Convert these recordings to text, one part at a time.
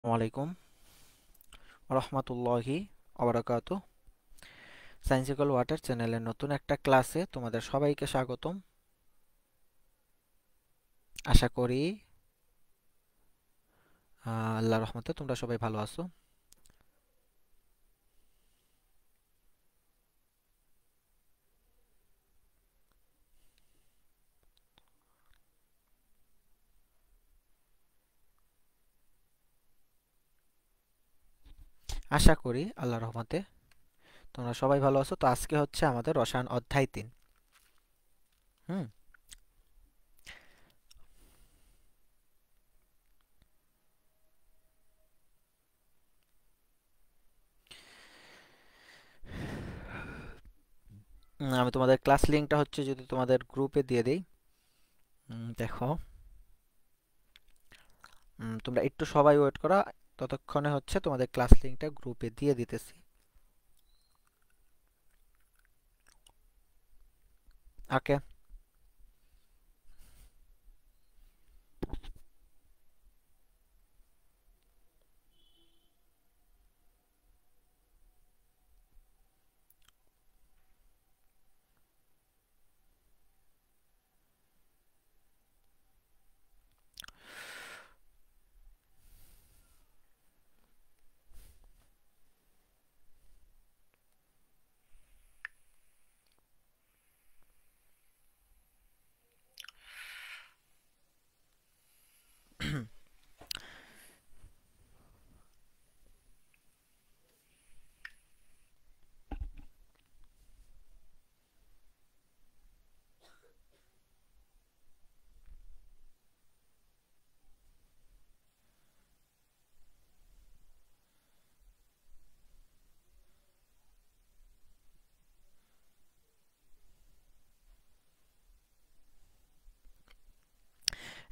আলাইকুম রহমতুল্লাহি অবরাকাতু। সায়েন্সিক্যাল ওয়াটার চ্যানেলের নতুন একটা ক্লাসে তোমাদের সবাইকে স্বাগতম। আশা করি আল্লাহর রহমতে তোমরা সবাই ভালো আছো। আশা করি আল্লাহর রহমতে তোমরা সবাই ভালো আছো। তো আজকে হচ্ছে আমাদের রসায়ন অধ্যায় ৩। হুম আমি তোমাদের ক্লাস লিঙ্কটা হচ্ছে যদি তোমাদের গ্রুপে দিয়ে দেই। দেখো, তোমরা একটু সবাই ওয়েট করো, ততক্ষণে হচ্ছে তোমাদের ক্লাস লিঙ্কটা গ্রুপে দিয়ে দিতেছি। ওকে।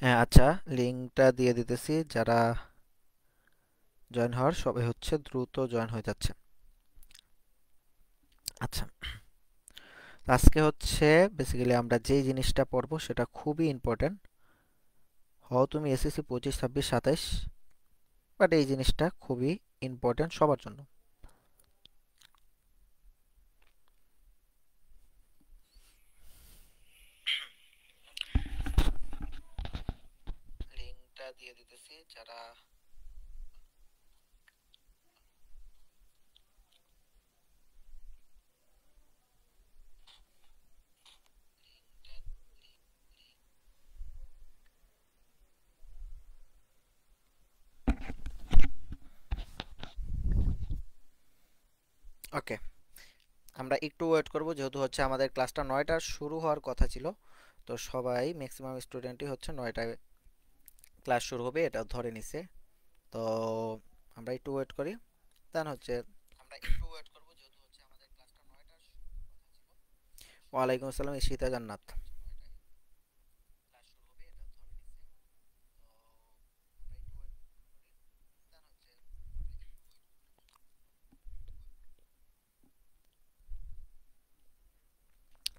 হ্যাঁ, আচ্ছা, লিঙ্কটা দিয়ে দিতেছি। যারা জয়েন হওয়ার সবাই হচ্ছে দ্রুত জয়েন হয়ে যাচ্ছে। আচ্ছা, আজকে হচ্ছে বেসিক্যালি আমরা যেই জিনিসটা পড়বো সেটা খুবই ইম্পর্টেন্ট। হও তুমি এসএসসি 25, 26, 27, বাট এই জিনিসটা খুবই ইম্পর্টেন্ট সবার জন্য। লিঙ্কটা দিয়ে দিতেছি। যারা ওকে, আমরা একটু ওয়েট করব, যেহেতু হচ্ছে আমাদের ক্লাসটা 9টার শুরু হওয়ার কথা ছিল। তো সবাই ম্যাক্সিমাম স্টুডেন্টই হচ্ছে 9টায় ক্লাস শুরু হবে এটা ধরে নিছে। তো আমরা একটু ওয়েট করি, দেন হচ্ছে আমরা একটু ওয়েট করব, যেহেতু হচ্ছে আমাদের ক্লাসটা 9টার শুরু হওয়ার কথা ছিল। ওয়ালাইকুম আসসালাম, ঈশিতা জান্নাত।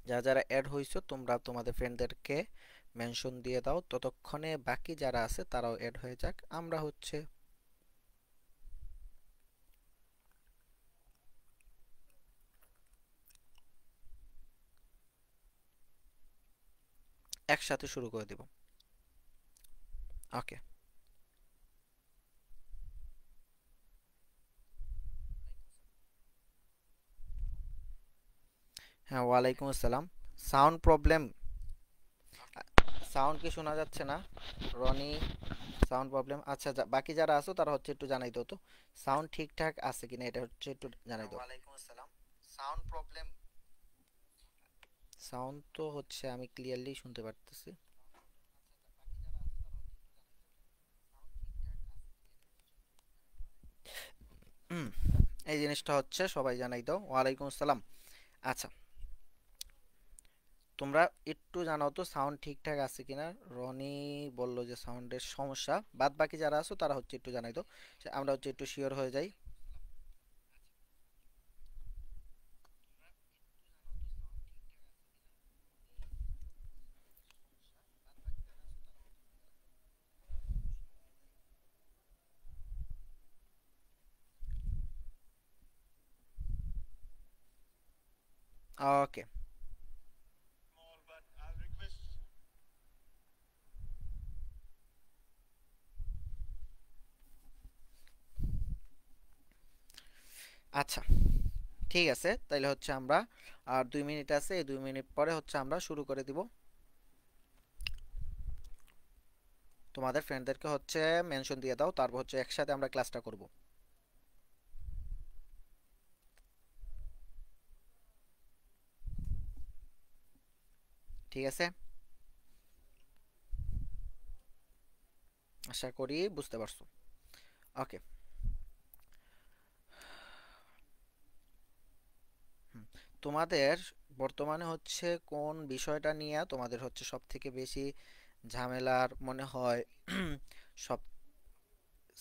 যারা যারা অ্যাড হইছো তোমরা তোমাদের ফ্রেন্ডদেরকে মেনশন দিয়ে দাও, ততক্ষণে বাকি যারা আছে তারাও অ্যাড হয়ে যাক। আমরা হচ্ছে একসাথে শুরু করে দিব। ওকে। হ্যাঁ, ওয়ালাইকুম আসসালাম। সাউন্ড প্রবলেম, সাউন্ড কি শোনা যাচ্ছে না? Roni, sound problem. আচ্ছা, বাকি যারা আছো তারা হচ্ছে একটু জানাই দাও তো সাউন্ড ঠিকঠাক আছে কিনা, এটা হচ্ছে একটু জানাই দাও। ওয়ালাইকুম আসসালাম। সাউন্ড প্রবলেম, সাউন্ড তো হচ্ছে আমি ক্লিয়ারলি শুনতে পারতেছি। হুম, এই জিনিসটা হচ্ছে সবাই জানাই দাও। ওয়ালাইকুম আসসালাম। আচ্ছা, তোমরা একটু জানাও তো সাউন্ড ঠিকঠাক আছে কিনা। রনি বলল যে সাউন্ডের সমস্যা, বাদ বাকি যারা আছো তারা হচ্ছে একটু জানাই দাও, আমরা হচ্ছে একটু শিওর হয়ে যাই। ওকে। আচ্ছা, ঠিক আছে, তাইলে হচ্ছে আমরা আর 2 মিনিট আছে, এই 2 মিনিট পরে হচ্ছে আমরা শুরু করে দিব। তোমাদের ফ্রেন্ডদেরকে হচ্ছে মেনশন দিয়ে দাও, তারপর হচ্ছে একসাথে আমরা ক্লাসটা করব। ঠিক আছে, আশা করি বুঝতে পারছো। ওকে। তোমাদের বর্তমানে হচ্ছে কোন বিষয়টা নিয়ে তোমাদের হচ্ছে সব থেকে বেশি ঝামেলার মনে হয়? সব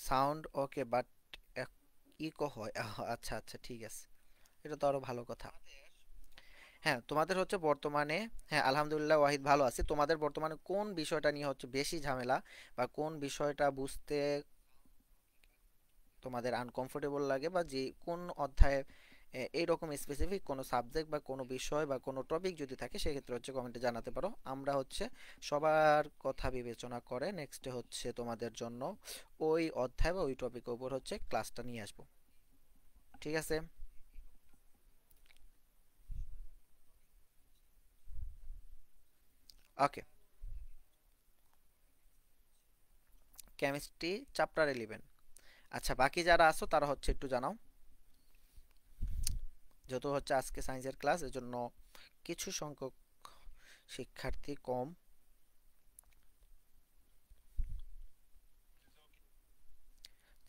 সাউন্ড ওকে, বাট ইকো হয়। আচ্ছা আচ্ছা, ঠিক আছে, এটা তো আরো ভালো কথা। হ্যাঁ, তোমাদের হচ্ছে বর্তমানে, হ্যাঁ আলহামদুলিল্লাহ ওয়াহিদ ভালো আছি। তোমাদের বর্তমানে কোন বিষয়টা নিয়ে হচ্ছে বেশি ঝামেলা, বা কোন বিষয়টা বুঝতে তোমাদের আনকমফোর্টেবল লাগে, বা যে কোন অধ্যায়ে এইরকম স্পেসিফিক কোনো সাবজেক্ট বা কোনো বিষয় বা কোনো টপিক যদি থাকে, সেক্ষেত্রে হচ্ছে কমেন্টে জানাতে পারো। আমরা হচ্ছে সবার কথা বিবেচনা করে নেক্সটে হচ্ছে তোমাদের জন্য ওই অধ্যায় বা ওই টপিকের উপর হচ্ছে ক্লাসটা নিয়ে আসবো। ঠিক আছে। ওকে। Chemistry chapter 11। আচ্ছা, বাকি যারা আছো তারা হচ্ছে একটু জানাও। যেহেতু হচ্ছে আজকে সায়েন্সের ক্লাস, এজন্য কিছু সংখ্যক শিক্ষার্থী কম।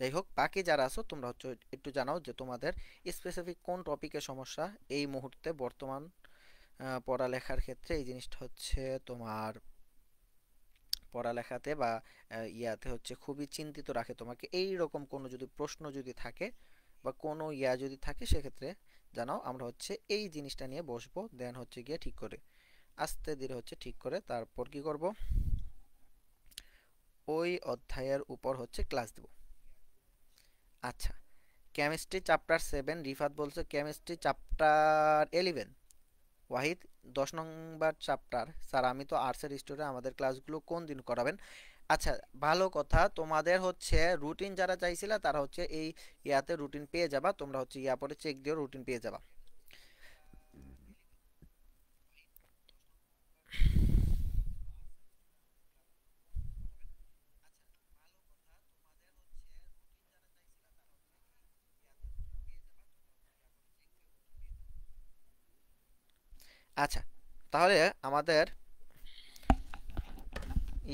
যাই হোক, বাকি যারা আছো তোমরা হচ্ছে একটু জানাও যে তোমাদের স্পেসিফিক কোন টপিকের সমস্যা এই মুহূর্তে বর্তমান পড়ালেখার ক্ষেত্রে। এই জিনিসটা হচ্ছে তোমার পড়ালেখাতে বা ইয়াতে হচ্ছে খুবই চিন্তিত রাখে তোমাকে। এই রকম কোনো যদি প্রশ্ন যদি থাকে বা কোনো ইয়া যদি থাকে, সেক্ষেত্রে জানাও। আমরা হচ্ছে এই জিনিসটা নিয়ে বসবো, দেন হচ্ছে গিয়ে ঠিক করে আস্তে ধীরে হচ্ছে ঠিক করে তারপর কি করব, ওই অধ্যায়ের উপর হচ্ছে ক্লাস দেব। আচ্ছা, কেমিস্ট্রি চ্যাপ্টার 7, রিফাত বলছে কেমিস্ট্রি চ্যাপ্টার 11। ওয়াহিদ 10 নম্বর চ্যাপ্টার। স্যার আমি তো আর্টসের স্টুডেন্ট, আমাদের ক্লাসগুলো কোন দিন করাবেন? আচ্ছা, ভালো কথা, তোমাদের হচ্ছে রুটিন যারা চাইছিল তারা হচ্ছে এই ইয়াতে রুটিন পেয়ে যাবা। তোমরা হচ্ছে ইয়া পরে চেক দিও, রুটিন পেয়ে যাবা। আচ্ছা, তাহলে আমাদের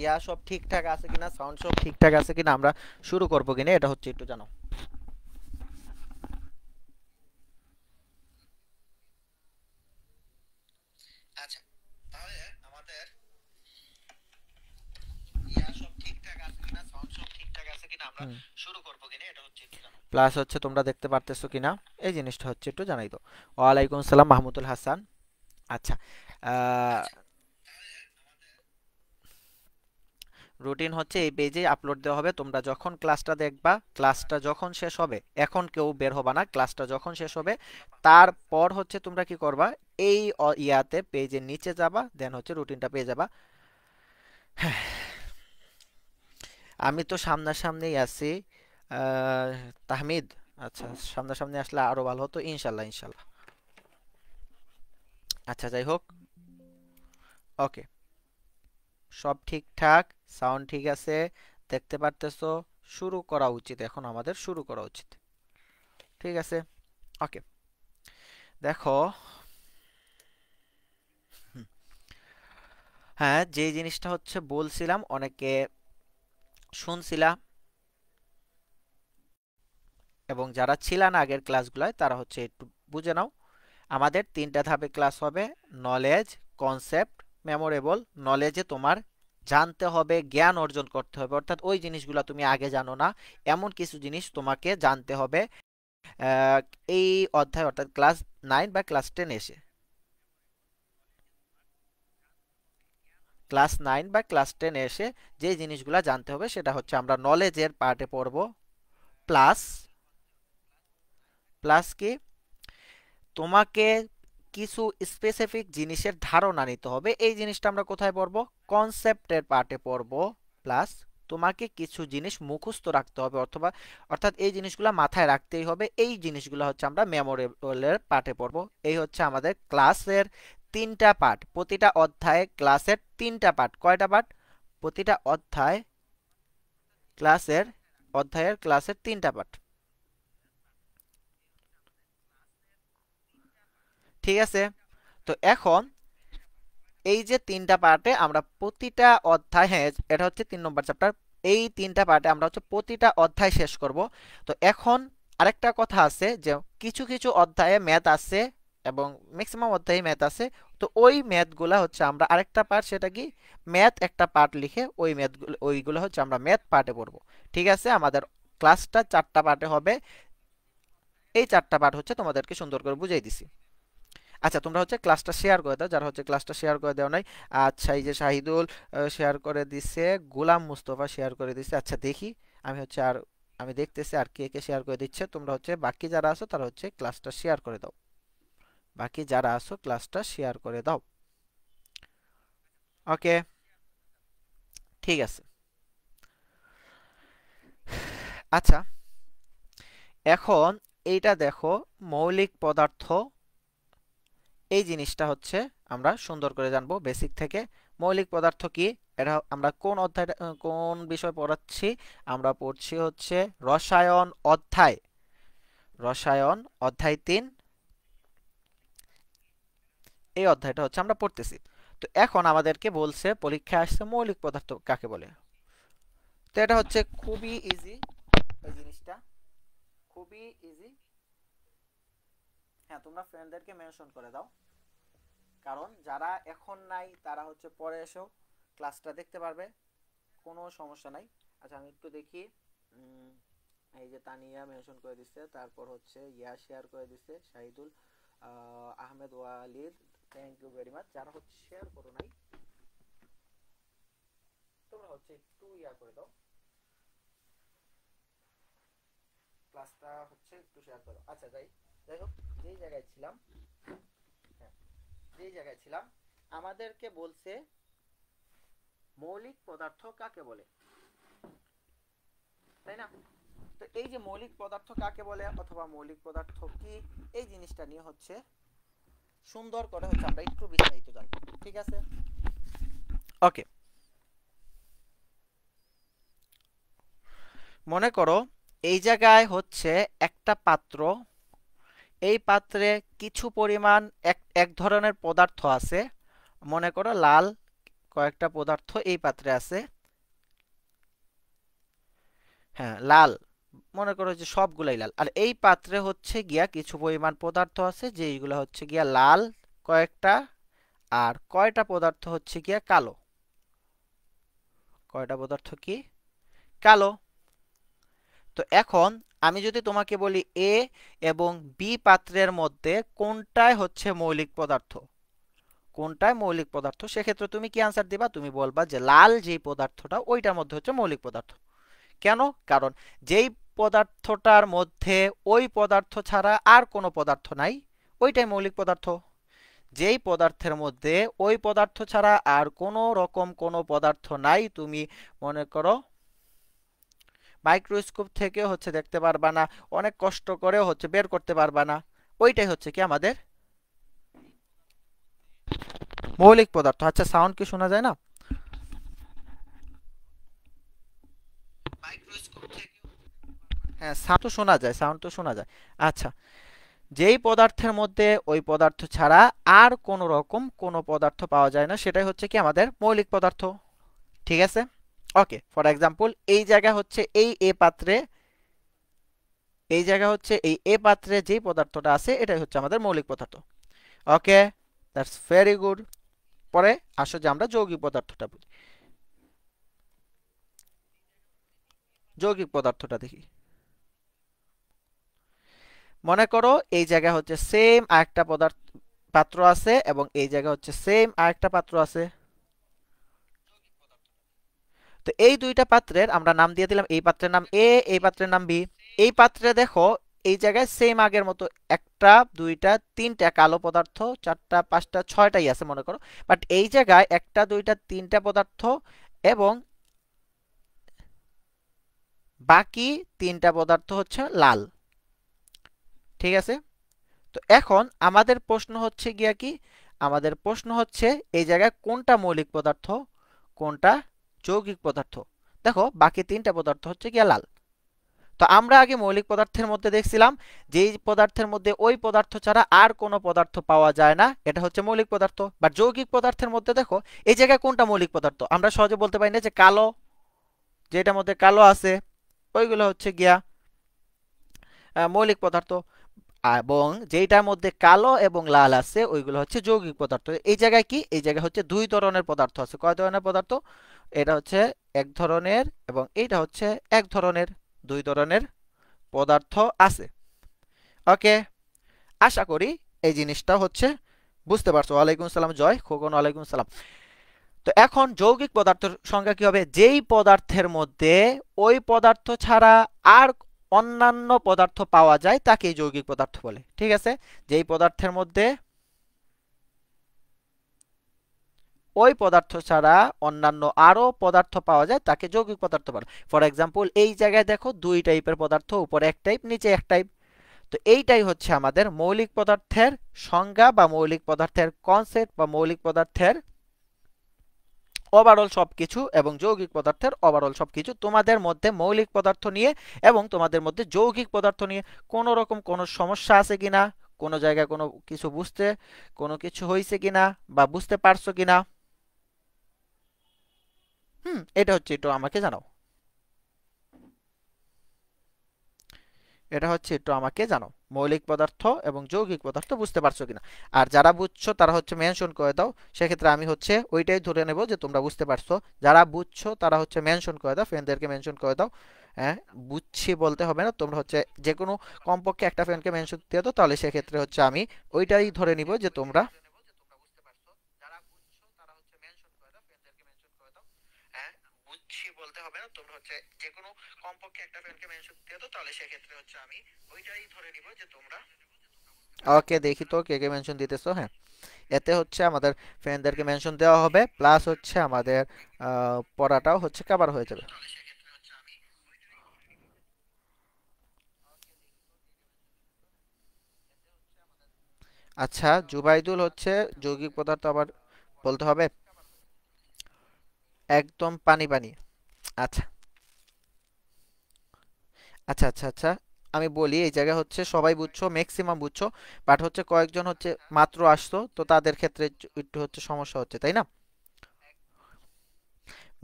ইয়া সব ঠিকঠাক আছে কিনা, সাউন্ড সব ঠিকঠাক আছে কিনা, আমরা শুরু করবো কিনা, এটা হচ্ছে একটু জানো। আচ্ছা, তাহলে আমাদের ইয়া সব ঠিকঠাক আছে কিনা, সাউন্ড সব ঠিকঠাক আছে কিনা, আমরা শুরু করবো কিনা, এটা হচ্ছে একটু জানো। প্লাস হচ্ছে তোমরা দেখতে পারতেছো কিনা, এই জিনিসটা হচ্ছে একটু জানাই তো। ওয়ালাইকুম আসসালাম মাহমুদুল হাসান। আচ্ছা, রুটিন হচ্ছে এই পেজে আপলোড দেওয়া হবে। তোমরা যখন ক্লাসটা দেখবা, ক্লাসটা যখন শেষ হবে, এখন কেউ বের হবা না, ক্লাসটা যখন শেষ হবে তারপর হচ্ছে তোমরা কি করবা, এই ইয়াতে পেজের নিচে যাবা, দেন হচ্ছে রুটিনটা পেয়ে যাবা। আমি তো সামনাসামনি আছি। আহ, তাহমিদ, আচ্ছা সামনাসামনি আসলে আরো ভালো হতো, ইনশাল্লাহ ইনশাল্লাহ। আচ্ছা, যাই হোক। ওকে, সব ঠিকঠাক, সাউন্ড ঠিক আছে, দেখতে পারতেছো। শুরু করা উচিত, এখন আমাদের শুরু করা উচিত। ঠিক আছে। ওকে, দেখো। হুম, হ্যাঁ, যে জিনিসটা হচ্ছে বলছিলাম, অনেকে শুনছিলা, এবং যারা ছিলা না আগের ক্লাসগুলোয় তারা হচ্ছে একটু বুঝে নাও। আমাদের 3টা ধাপে ক্লাস হবে: নলেজ, কনসেপ্ট, মেমোরেবল। নলেজে তোমার জানতে হবে, জ্ঞান অর্জন করতে হবে, অর্থাৎ ওই জিনিসগুলো তুমি আগে জানো না, এমন কিছু জিনিস তোমাকে জানতে হবে আহ, এই অধ্যায় অর্থাৎ ক্লাস 9 বা ক্লাস 10 এসে। ক্লাস 9 বা ক্লাস 10 এসে যে জিনিসগুলো জানতে হবে সেটা হচ্ছে আমরা নলেজের পার্টে পড়ব। প্লাস, প্লাস কি, তোমাকে কিছু স্পেসিফিক জিনিসের ধারণা নিতে হবে। এই জিনিসটা আমরা কোথায় পড়বো? কনসেপ্টের পার্টে পড়বো। প্লাস তোমাকে কিছু জিনিস মুখস্থ রাখতে হবে, অথবা অর্থাৎ এই জিনিসগুলো মাথায় রাখতেই হবে। এই জিনিসগুলো হচ্ছে আমরা মেমোরেবলের পার্টে পড়বো। এই হচ্ছে আমাদের ক্লাসের 3টা পার্ট। প্রতিটা অধ্যায়ে ক্লাসের 3টা পার্ট। কয়টা পার্ট? প্রতিটা অধ্যায়ের ক্লাসের 3টা পার্ট। ঠিক আছে? তো এখন এই যে 3টা পার্টে আমরা প্রতিটা অধ্যায়, হ্যাঁ এটা হচ্ছে 3 নম্বর চ্যাপ্টার, এই 3টা পার্টে আমরা হচ্ছে প্রতিটা অধ্যায় শেষ করব। তো এখন আরেকটা কথা আছে যে কিছু কিছু অধ্যায়ে ম্যাথ আছে এবং ম্যাক্সিমাম অধ্যায়ে ম্যাথ আছে। তো ওই ম্যাথগুলা হচ্ছে আমরা আরেকটা পার্ট, সেটা কি ম্যাথ একটা পার্ট লিখে ওই ম্যাথগুলো ওইগুলো হচ্ছে আমরা ম্যাথ পার্টে পড়বো। ঠিক আছে? আমাদের ক্লাসটা 4টা পার্টে হবে। এই 4টা পার্ট হচ্ছে তোমাদেরকে সুন্দর করে বুঝাই দিছি। আচ্ছা, তোমরা হচ্ছে ক্লাসটা শেয়ার করে দাও যারা হচ্ছে ক্লাসটা শেয়ার করে দেওয়া নাই। আচ্ছা, এই যে শাহিদুল শেয়ার করে দিছে, গোলাম মুস্তফা শেয়ার করে দিছে। আচ্ছা দেখি, আমি হচ্ছে আর আমি দেখতেছি আর কে কে শেয়ার করে দিচ্ছে। তোমরা হচ্ছে বাকি যারা আছো তারা হচ্ছে ক্লাসটা শেয়ার করে দাও। বাকি যারা আছো ক্লাসটা শেয়ার করে দাও। ওকে, ঠিক আছে। আচ্ছা, এখন এইটা দেখো, মৌলিক পদার্থ, এই জিনিসটা হচ্ছে আমরা সুন্দর করে জানবো বেসিক থেকে। মৌলিক পদার্থ কি, এটা আমরা কোন অধ্যায়টা কোন বিষয় পড়াচ্ছি? আমরা পড়ছি হচ্ছে রসায়ন অধ্যায়। রসায়ন অধ্যায় 3, এই অধ্যায়টা হচ্ছে আমরা পড়তেছি। তো এখন আমাদেরকে বলছে, পরীক্ষায় আসছে মৌলিক পদার্থ কাকে বলে। তো এটা হচ্ছে খুবই ইজি, এই জিনিসটা খুবই ইজি। হ্যাঁ, তোমরা ফ্রেন্ডদেরকে মেনশন করে দাও, কারণ যারা এখন নাই তারা হচ্ছে পরে এসেও ক্লাসটা দেখতে পারবে, কোনো সমস্যা নাই। আচ্ছা আমি একটু দেখি, এই যে তানিয়া মেনশন করে দিচ্ছে, তারপর হচ্ছে ইয়া শেয়ার করে দিচ্ছে, Shahidul Ahmed Walid, thank you very much. যারা হচ্ছে শেয়ার করো নাই তোমরা হচ্ছে একটু ইয়া করে দাও, ক্লাসটা হচ্ছে একটু শেয়ার করো। আচ্ছা যাই যাই হোক, যেই জায়গায় ছিলাম, হ্যাঁ যেই জায়গায় ছিলাম, আমাদেরকে বলছে মৌলিক পদার্থ কাকে বলে, তাই না? তো এই যে মৌলিক পদার্থ কাকে বলে অথবা মৌলিক পদার্থ কি, এই জিনিসটা নিয়ে হচ্ছে সুন্দর করে হচ্ছে আমরা একটু বিস্তারিত জানবো। ঠিক আছে? ওকে, মনে করো এই জায়গায় হচ্ছে একটা পাত্র, এই পাত্রে কিছু পরিমাণ এক এক ধরনের পদার্থ আছে। মনে করো লাল কয়েকটা পদার্থ এই পাত্রে আছে। হ্যাঁ লাল, মনে করো যে সবগুলাই লাল। আর এই পাত্রে হচ্ছে গিয়া কিছু পরিমাণ পদার্থ আছে যেইগুলো হচ্ছে গিয়া লাল কয়েকটা, আর কয়টা পদার্থ হচ্ছে গিয়া কালো। কয়টা পদার্থ কি কালো। তো এখন আমি যদি তোমাকে বলি এ এবং বি পাত্রের মধ্যে কোনটায় হচ্ছে মৌলিক পদার্থ, কোনটায় মৌলিক পদার্থ, সেক্ষেত্রে তুমি কি আনসার দিবা? তুমি বলবা যে লাল যেই পদার্থটা ওইটার মধ্যে হচ্ছে মৌলিক পদার্থ। কেন? কারণ যেই পদার্থটার মধ্যে ওই পদার্থ ছাড়া আর কোনো পদার্থ নাই, ওইটাই মৌলিক পদার্থ। যেই পদার্থের মধ্যে ওই পদার্থ ছাড়া আর কোনো রকম কোনো পদার্থ নাই, তুমি মনে করো মাইক্রোস্কোপ থেকে হচ্ছে দেখতে পারবা না, অনেক কষ্ট করেও হচ্ছে বের করতে পারবা না, ওইটাই হচ্ছে কি আমাদের মৌলিক পদার্থ। আচ্ছা সাউন্ড কি শোনা যায় না? হ্যাঁ সাউন্ড তো শোনা যায়, সাউন্ড তো শোনা যায়। আচ্ছা, যেই পদার্থের মধ্যে ওই পদার্থ ছাড়া আর কোনো রকম কোনো পদার্থ পাওয়া যায় না, সেটাই হচ্ছে কি আমাদের মৌলিক পদার্থ। ঠিক আছে? ওকে, ফর এক্সাম্পল এই জায়গা হচ্ছে এই এ পাত্রে, এই জায়গা হচ্ছে এই এ পাত্রে যেই পদার্থটা আছে এটাই হচ্ছে আমাদের মৌলিক পদার্থ। ওকে, দ্যাটস ভেরি গুড। পরে আসো যে আমরা যৌগিক পদার্থটা বুঝি। যৌগিক পদার্থটা দেখি। মনে করো এই জায়গা হচ্ছে সেম আরেকটা পদার্থ পাত্র আছে এবং এই জায়গা হচ্ছে সেম আরেকটা পাত্র আছে। তো এই দুইটা পাত্রের আমরা নাম দিয়ে দিলাম, এই পাত্রের নাম এ, এই পাত্রের নাম বি। এই পাত্রে দেখো এই জায়গায় সেম আগের মতো একটা দুইটা তিনটা কালো পদার্থ, চারটা পাঁচটা ছয়টাই আছে মনে করো, বাট এই জায়গায় একটা দুইটা তিনটা পদার্থ এবং বাকি তিনটা পদার্থ হচ্ছে লাল। ঠিক আছে, তো এখন আমাদের প্রশ্ন হচ্ছে গিয়া কি, আমাদের প্রশ্ন হচ্ছে এই জায়গায় কোনটা মৌলিক পদার্থ কোনটা যৌগিক পদার্থ। দেখো বাকি তিনটা পদার্থ হচ্ছে গিয়া লাল। তো আমরা আগে মৌলিক পদার্থের মধ্যে দেখছিলাম যেই পদার্থের মধ্যে ওই পদার্থ ছাড়া আর কোনো পদার্থ পাওয়া যায় না এটা হচ্ছে মৌলিক পদার্থ। বাট যৌগিক পদার্থের মধ্যে দেখো এই জায়গায় কোনটা মৌলিক পদার্থ, আমরা সহজে বলতে পারি না যে কালো, যেটার মধ্যে কালো আছে ওইগুলো হচ্ছে গিয়া মৌলিক পদার্থ, এবং যেটার মধ্যে কালো এবং লাল আছে ওইগুলো হচ্ছে যৌগিক পদার্থ। এই জায়গায় কি, এই জায়গায় হচ্ছে দুই ধরনের পদার্থ আছে। কয় ধরনের পদার্থ, এটা হচ্ছে এক ধরনের এবং এইটা হচ্ছে এক ধরনের, দুই ধরনের পদার্থ আছে। ওকে, আশা করি এই জিনিসটা হচ্ছে বুঝতে পারছো। ওয়ালাইকুম সালাম জয় খোকন, ওয়ালাইকুম সালাম। তো এখন যৌগিক পদার্থের সংজ্ঞা কি হবে, যেই পদার্থের মধ্যে ওই পদার্থ ছাড়া আর অন্যান্য পদার্থ পাওয়া যায় তাকে যৌগিক পদার্থ বলে। ঠিক আছে, যেই পদার্থের মধ্যে ওই পদার্থ ছাড়া অন্যান্য আরো পদার্থ পাওয়া যায় তাকে যৌগিক পদার্থ বলে। ফর এক্সাম্পল এই জায়গায় দেখো দুই টাইপের পদার্থ, উপরে এক টাইপ নিচে এক টাইপ। তো এইটাই হচ্ছে আমাদের মৌলিক পদার্থের সংজ্ঞা বা মৌলিক পদার্থের কনসেপ্ট বা মৌলিক পদার্থের ওভারঅল সবকিছু এবং যৌগিক পদার্থের ওভারঅল সবকিছু। তোমাদের মধ্যে মৌলিক পদার্থ নিয়ে এবং তোমাদের মধ্যে যৌগিক পদার্থ নিয়ে কোনো রকম কোনো সমস্যা আছে কিনা, কোনো জায়গায় কোনো কিছু বুঝতে কোনো কিছু হয়েছে কিনা বা বুঝতে পারছো কিনা, এটা হচ্ছে একটু আমাকে জানাও, এটা হচ্ছে একটু আমাকে জানাও মৌলিক পদার্থ এবং যৌগিক পদার্থ বুঝতে পারছো কিনা। আর যারা বুঝছো তারা হচ্ছে মেনশন করে দাও, সেক্ষেত্রে আমি হচ্ছে ওইটাই ধরে নেব যে তোমরা বুঝতে পারছো। যারা বুঝছো তারা হচ্ছে মেনশন করে দাও, ফ্রেন্ডদেরকে মেনশন করে দাও। হ্যাঁ, বুঝছি বলতে হবে না, তোমরা হচ্ছে যে কোনো কমপক্ষে একটা ফ্রেন্ডকে মেনশন দিয়ে দাও, তাহলে সেক্ষেত্রে হচ্ছে আমি ওইটাই ধরে নিব যে তোমরা বুঝছি বলতে হবে না, তোমরা হচ্ছে যে কোনো কমপক্ষে একটা ফ্রেন্ডকে মেনশন দিয়ে দাও, তাহলে সেক্ষেত্রে হচ্ছে আমি ওইটাই ধরে নিব যে তোমরা। ওকে, দেখি তো কে কে মেনশন দিতেছো। হ্যাঁ, এতে হচ্ছে আমাদের ফ্রেন্ডদেরকে মেনশন দেওয়া হবে, প্লাস হচ্ছে আমাদের পড়াটাও হচ্ছে কভার হয়ে যাবে। আচ্ছা, জুবাইদুল হচ্ছে যৌগিক পদার্থ আবার বলতে হবে, একদম পানি পানি। আচ্ছা আচ্ছা আচ্ছা আচ্ছা, আমি বলি এই জায়গায় হচ্ছে সবাই বুঝছো, ম্যাক্সিমাম বুঝছো, বাট হচ্ছে কয়েকজন হচ্ছে মাত্র আসতো, তো তাদের ক্ষেত্রে একটু হচ্ছে সমস্যা হচ্ছে, তাই না?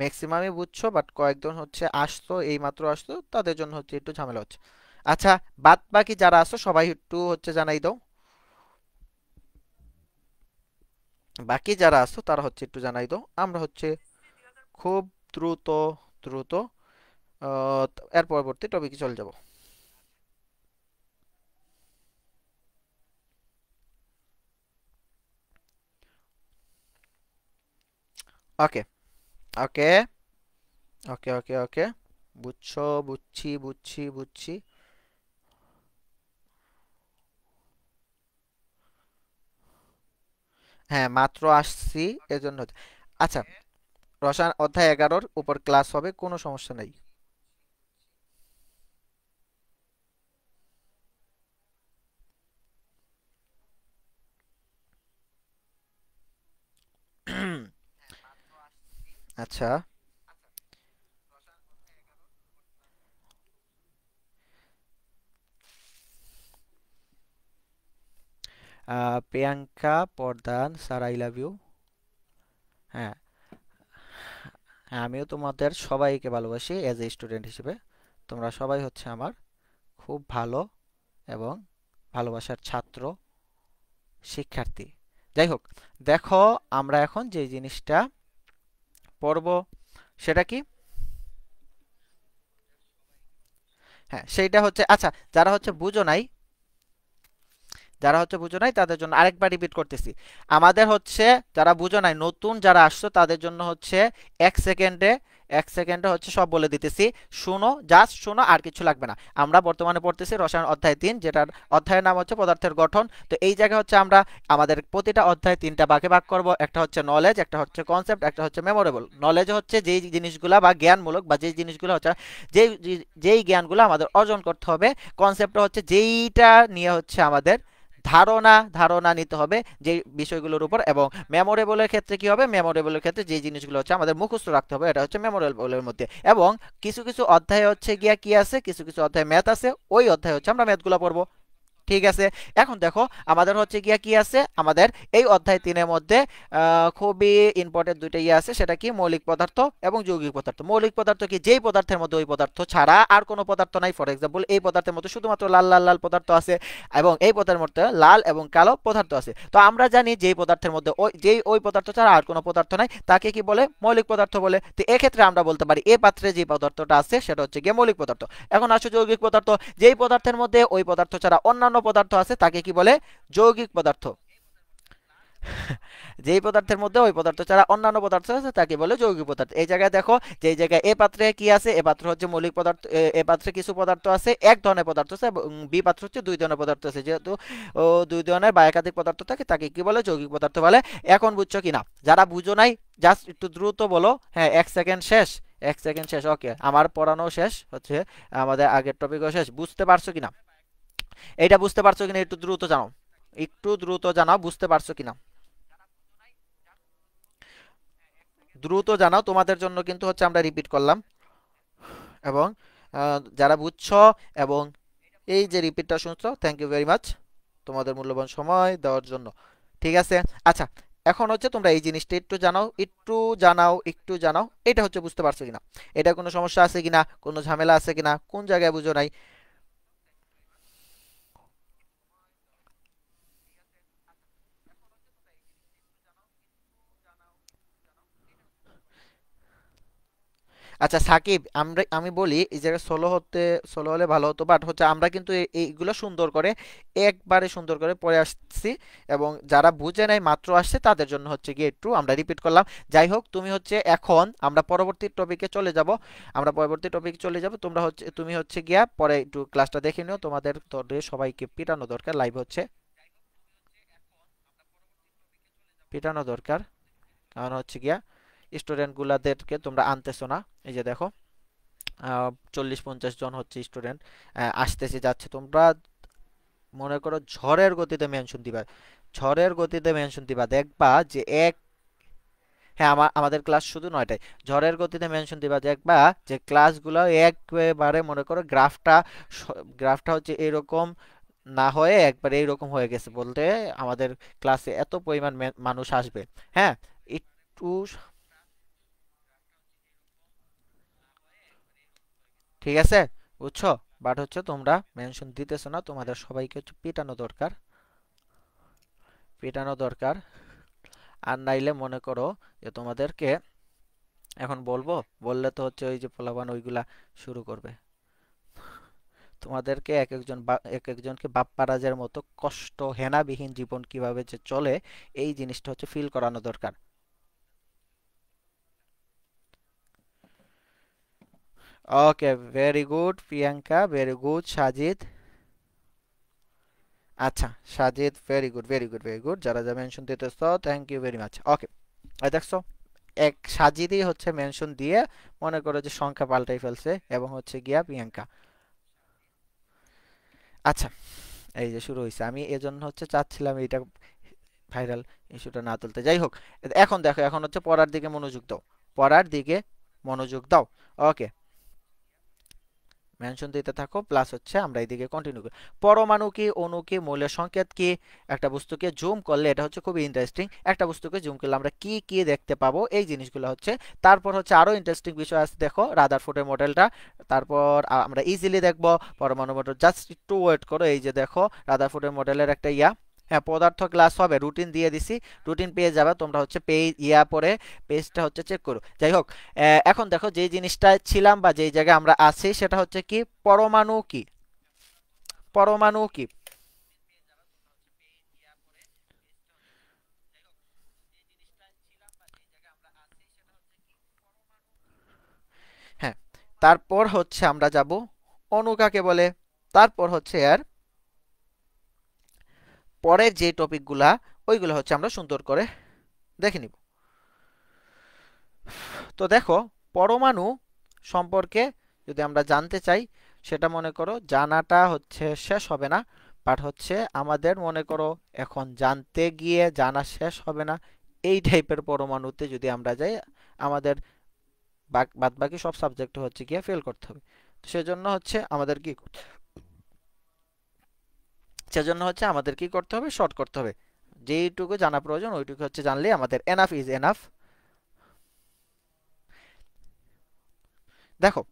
ম্যাক্সিমামই বুঝছো বাট কয়েকজন হচ্ছে আসতো, এই মাত্র আসতো, তাদের জন্য হচ্ছে একটু ঝামেলা হচ্ছে। আচ্ছা, বাদ বাকি যারা আসো সবাই একটু হচ্ছে জানাই দাও, বাকি যারা আসো তারা হচ্ছে একটু জানাই দাও, আমরা হচ্ছে খুব দ্রুত দ্রুত এর পরবর্তী টপিকে চলে যাব। ওকে ওকে ওকে ওকে ওকে, বুঝছো, বুঝছি বুঝছি বুঝছি। হ্যাঁ, মাত্র আসছি এজন্য আচ্ছা, রসায়ন অধ্যায় 11-র উপর ক্লাস হবে, কোনো সমস্যা নেই। আচ্ছা, প্রিয়াঙ্কা প্রধান স্যার, আই লাভ ইউ। হ্যাঁ, হ্যাঁ, আমিও তোমাদের সবাইকে ভালোবাসি এজ এ স্টুডেন্ট হিসেবে। তোমরা সবাই হচ্ছে আমার খুব ভালো এবং ভালোবাসার ছাত্র শিক্ষার্থী। যাই হোক, দেখো আমরা এখন যে জিনিসটা পড়ব সেটা কি, হ্যাঁ সেইটা হচ্ছে, আচ্ছা যারা হচ্ছে বুঝো নাই, যারা হচ্ছে বুঝো নাই তাদের জন্য আরেকবার রিপিট করতেছি। আমাদের হচ্ছে যারা বুঝো নাই নতুন যারা আসছো তাদের জন্য হচ্ছে 1 সেকেন্ডে এক সেকেন্ডে হচ্ছে সব বলে দিতেছি, শুনো, জাস্ট শুনো, আর কিছু লাগবে না। আমরা বর্তমানে পড়তেছি রসায়ন অধ্যায় 3, যেটার অধ্যায়ের নাম হচ্ছে পদার্থের গঠন। তো এই জায়গায় হচ্ছে আমরা আমাদের প্রতিটা অধ্যায় তিনটা ভাগে ভাগ করব। একটা হচ্ছে নলেজ, একটা হচ্ছে কনসেপ্ট, একটা হচ্ছে মেমোরেবল। নলেজ হচ্ছে যেই জিনিসগুলা বা জ্ঞানমূলক বা যেই জিনিসগুলো হচ্ছে যেই যেই জ্ঞানগুলো আমাদের অর্জন করতে হবে। কনসেপ্ট হচ্ছে যেইটা নিয়ে হচ্ছে আমাদের ধারণা ধারণা নিতে হবে যে বিষয়গুলোর উপর। এবং মেমোরেবলের ক্ষেত্রে কি হবে, মেমোরেবলের ক্ষেত্রে যে জিনিসগুলো হচ্ছে আমাদের মুখস্থ রাখতে হবে, এটা হচ্ছে মেমোরেবলের মধ্যে। এবং কিছু কিছু অধ্যায় হচ্ছে গিয়া কি আছে, কিছু কিছু অধ্যায় ম্যাথ আছে, ওই অধ্যায় হচ্ছে আমরা ম্যাথগুলো পড়বো। ঠিক আছে, এখন দেখো আমাদের হচ্ছে গিয়া কি আছে, আমাদের এই অধ্যায় 3-এর মধ্যে খুবই ইম্পর্টেন্ট দুইটা ইয়ে আছে, সেটা কি মৌলিক পদার্থ এবং যৌগিক পদার্থ। মৌলিক পদার্থ কি, যেই পদার্থের মধ্যে ওই পদার্থ ছাড়া আর কোনো পদার্থ নাই। ফর এক্সাম্পল, এই পদার্থের মধ্যে শুধুমাত্র লাল লাল লাল পদার্থ আছে, এবং এই পদার্থের মধ্যে লাল এবং কালো পদার্থ আছে। তো আমরা জানি যেই পদার্থের মধ্যে ওই পদার্থ ছাড়া আর কোনো পদার্থ নাই, তাকে কি বলে, মৌলিক পদার্থ বলে। তো এক্ষেত্রে আমরা বলতে পারি এই পাত্রে যে পদার্থটা আছে সেটা হচ্ছে গিয়ে মৌলিক পদার্থ। এখন আসো যৌগিক পদার্থ, যেই পদার্থের মধ্যে ওই পদার্থ ছাড়া অন্যান্য পদার্থ আছে তাকে কি বলে, যৌগিক পদার্থ। যেই পদার্থের মধ্যে ওই পদার্থ ছাড়া অন্যান্য পদার্থ আছে তাকে বলে যৌগিক পদার্থ। এই জায়গায় দেখো, যে এই জায়গায় এ পাত্রে কি আছে, এ পাত্র হচ্ছে মৌলিক পদার্থ, এ পাত্রে কিছু পদার্থ আছে, এক ধরনের পদার্থ আছে, এবং বি পাত্র হচ্ছে দুই ধরনের পদার্থ আছে। যেহেতু দুই ধরনের বা একাধিক পদার্থ থাকে তাকে কি বলে, যৌগিক পদার্থ বলে। এখন বুঝছো কিনা? যারা বুঝো নাই জাস্ট একটু দ্রুত বলো। হ্যাঁ, 1 সেকেন্ড শেষ, 1 সেকেন্ড শেষ। ওকে, আমার পড়ানো শেষ হচ্ছে, আমাদের আগের টপিকও শেষ। বুঝতে পারছো কিনা, এইটা বুঝতে পারছো কিনা একটু দ্রুত জানাও, একটু দ্রুত জানাও বুঝতে পারছো কিনা, দ্রুত জানাও। তোমাদের জন্য কিন্তু হচ্ছে আমরা রিপিট করলাম, এবং যারা বুঝছো এবং এই যে রিপিটটা শুনছো, থ্যাংক ইউ ভেরি মাচ তোমাদের মূল্যবান সময় দেওয়ার জন্য। ঠিক আছে, আচ্ছা, এখন হচ্ছে তোমরা এই জিনিসটা একটু জানাও, একটু জানাও, একটু জানাও, এটা হচ্ছে বুঝতে পারছো কিনা, এটা কোনো সমস্যা আছে কিনা, কোনো ঝামেলা আছে কিনা, কোন জায়গায় বুঝো নাই। আচ্ছা সাকিব, আমি বলি এই জায়গায় সোলো হলে ভালো হতো, বাট হচ্ছে আমরা কিন্তু এইগুলো সুন্দর করে, একবারে সুন্দর করে পড়ে আসছি, এবং যারা বুঝে নাই মাত্র আসছে তাদের জন্য হচ্ছে গিয়ে একটু আমরা রিপিট করলাম। যাই হোক, তুমি হচ্ছে এখন আমরা পরবর্তী টপিকে চলে যাব, আমরা পরবর্তী টপিকে চলে যাব। তোমরা হচ্ছে, তুমি হচ্ছে গিয়া পরে একটু ক্লাসটা দেখে নিও, তোমাদের তোদের সবাইকে পিটানো দরকার, লাইভ হচ্ছে পিটানো দরকার। কারণ হচ্ছে গিয়া স্টুডেন্ট গুলাদেরকে তোমরা আনতেছো না। এই যে দেখো, 40-50 জন হচ্ছে স্টুডেন্ট আসতেছে যাচ্ছে। তোমরা মনে করো ঝড়ের গতিতে মেনশন দিবা, ঝড়ের গতিতে মেনশন দিবা, দেখবা যে এক, হ্যাঁ আমাদের ক্লাস শুধু 9টায়। ঝড়ের গতিতে মেনশন দিবা, দেখবা যে ক্লাসগুলো একবারে মনে করো গ্রাফটা হচ্ছে এরকম না হয়ে একবার এইরকম হয়ে গেছে, বলতে আমাদের ক্লাসে এত পরিমাণ মানুষ আসবে। হ্যাঁ, একটু, ঠিক আছে, বুঝছো? বাট হচ্ছে তোমরা মেনশন দিতেছো না, তোমাদের সবাইকে হচ্ছে পিটানো দরকার, পিটানো দরকার। আর নাইলে মনে করো যে তোমাদেরকে এখন বলবো, বললে তো হচ্ছে ওই যে পোলাপান ওইগুলা শুরু করবে, তোমাদেরকে এক একজনকে বাপ্পারাজের মতো কষ্ট হেনাবিহীন জীবন কিভাবে যে চলে, এই জিনিসটা হচ্ছে ফিল করানো দরকার। Okay, very good Priyanka, very good Sajid. আচ্ছা Sajid, very good, very good, very good, যারা যা মেনশন দিতেছ thank you very much. Okay, দেখছো, এক সাজিদই হচ্ছে মেনশন দিয়ে মনে করো যে সংখ্যা পাল্টাই ফেলছে, এবং হচ্ছে গিয়া প্রিয়াঙ্কা। আচ্ছা, এই যে শুরু হয়েছে, আমি এজন্য হচ্ছে চাচ্ছিলাম এইটা ভাইরাল ইস্যুটা না তুলতে। যাই হোক, এখন দেখো, এখন হচ্ছে পড়ার দিকে মনোযোগ দাও, পড়ার দিকে মনোযোগ দাও। ওকে, মেনশন দিতে থাকো, প্লাস হচ্ছে আমরা এইদিকে কন্টিনিউ করি। পরমাণু কি, অণু কি, মৌলের সংকেত কি, একটা বস্তুকে জুম করলে এটা হচ্ছে খুবই ইন্টারেস্টিং, একটা বস্তুকে জুম করলে আমরা কি কি দেখতে পাবো, এই জিনিসগুলো হচ্ছে। তারপর হচ্ছে আরো ইন্টারেস্টিং বিষয় আছে, দেখো রাদারফোর্ডের মডেলটা। তারপর আমরা ইজিলি দেখবো পরমাণু মডেল, জাস্ট একটু ওয়েট করো। এই যে দেখো রাদারফোর্ডের মডেলের একটা ইয়া, হ্যাঁ পদার্থ ক্লাস হবে, রুটিন দিয়ে দিছি, রুটিন পেয়ে যাবে তোমরা, হচ্ছে পেজ ইয়া পরে পেজটা হচ্ছে চেক করো। যাই হোক, এখন দেখো যে জিনিসটা ছিলাম বা যেই জায়গায় আমরা আছি সেটা হচ্ছে কি, পরমাণু কি, পরমাণু কি, তারপর হচ্ছে আমরা যাব অণু কাকে বলে, তারপর হচ্ছে এর পরের যে টপিকগুলা ওইগুলো হচ্ছে আমরা সুন্দর করে দেখে নিব। তো দেখো, পরমাণু সম্পর্কে যদি আমরা জানতে চাই, সেটা মনে করো জানাটা হচ্ছে শেষ হবে না, বাট হচ্ছে আমাদের মনে করো এখন জানতে গিয়ে জানা শেষ হবে না। এই টাইপের পরমাণুতে যদি আমরা যাই, আমাদের বাদ বাকি সব সাবজেক্ট হচ্ছে গিয়ে ফেল করতে হবে। তো সেজন্য হচ্ছে আমাদের কি করতে হবে, শর্ট করতে হবে। যেইটুকু জানা প্রয়োজন ওইটুকু হচ্ছে জানলে আমাদের এনাফ ইজ এনাফ। দেখো,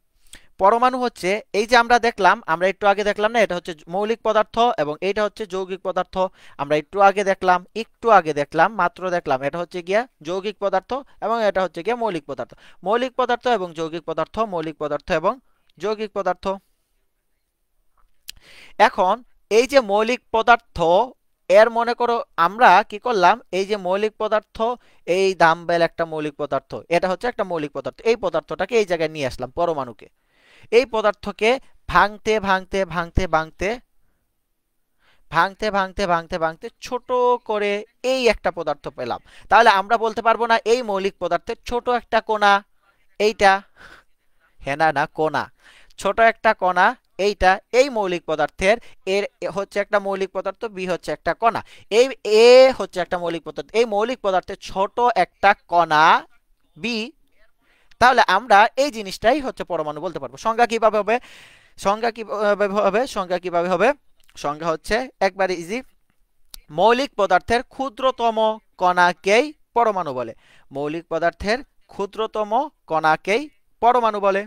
পরমাণু হচ্ছে এই যে আমরা দেখলাম, আমরা একটু আগে দেখলাম না, এটা হচ্ছে মৌলিক পদার্থ এবং এটা হচ্ছে যৌগিক পদার্থ। আমরা একটু আগে দেখলাম মাত্র দেখলাম এটা হচ্ছে গিয়া যৌগিক পদার্থ এবং এটা হচ্ছে গিয়া মৌলিক পদার্থ। মৌলিক পদার্থ এবং যৌগিক পদার্থ, মৌলিক পদার্থ এবং যৌগিক পদার্থ। এখন এই যে মৌলিক পদার্থ, এর মনে করো আমরা কি করলাম, এই যে মৌলিক পদার্থ, এই ডাম্বেল একটা মৌলিক পদার্থ, এটা হচ্ছে একটা মৌলিক পদার্থ, এই পদার্থটাকে এই জায়গায় নিয়ে আসলাম পরমাণুকে। এই পদার্থকে ভাঙতে ভাঙতে ভাঙতে ভাঙতে ভাঙতে ভাঙতে ভাঙতে ভাঙতে ছোট করে এই একটা পদার্থ পেলাম। তাহলে আমরা বলতে পারবো না এই মৌলিক পদার্থের ছোট একটা কণা এইটা? হ্যাঁ, না না, কণা, ছোট একটা কণা এইটা এই মৌলিক পদার্থের। এর হচ্ছে একটা মৌলিক পদার্থ, বি হচ্ছে একটা কণা। এই এ হচ্ছে একটা মৌলিক পদার্থ, এই মৌলিক পদার্থের ছোট একটা কণা বি। তাহলে আমরা এই জিনিসটাই হচ্ছে পরমাণু বলতে পারবো। সংজ্ঞা কিভাবে হবে? সংজ্ঞা হচ্ছে একবারে ইজি। মৌলিক পদার্থের ক্ষুদ্রতম কণাকেই পরমাণু বলে। মৌলিক পদার্থের ক্ষুদ্রতম কণাকেই পরমাণু বলে।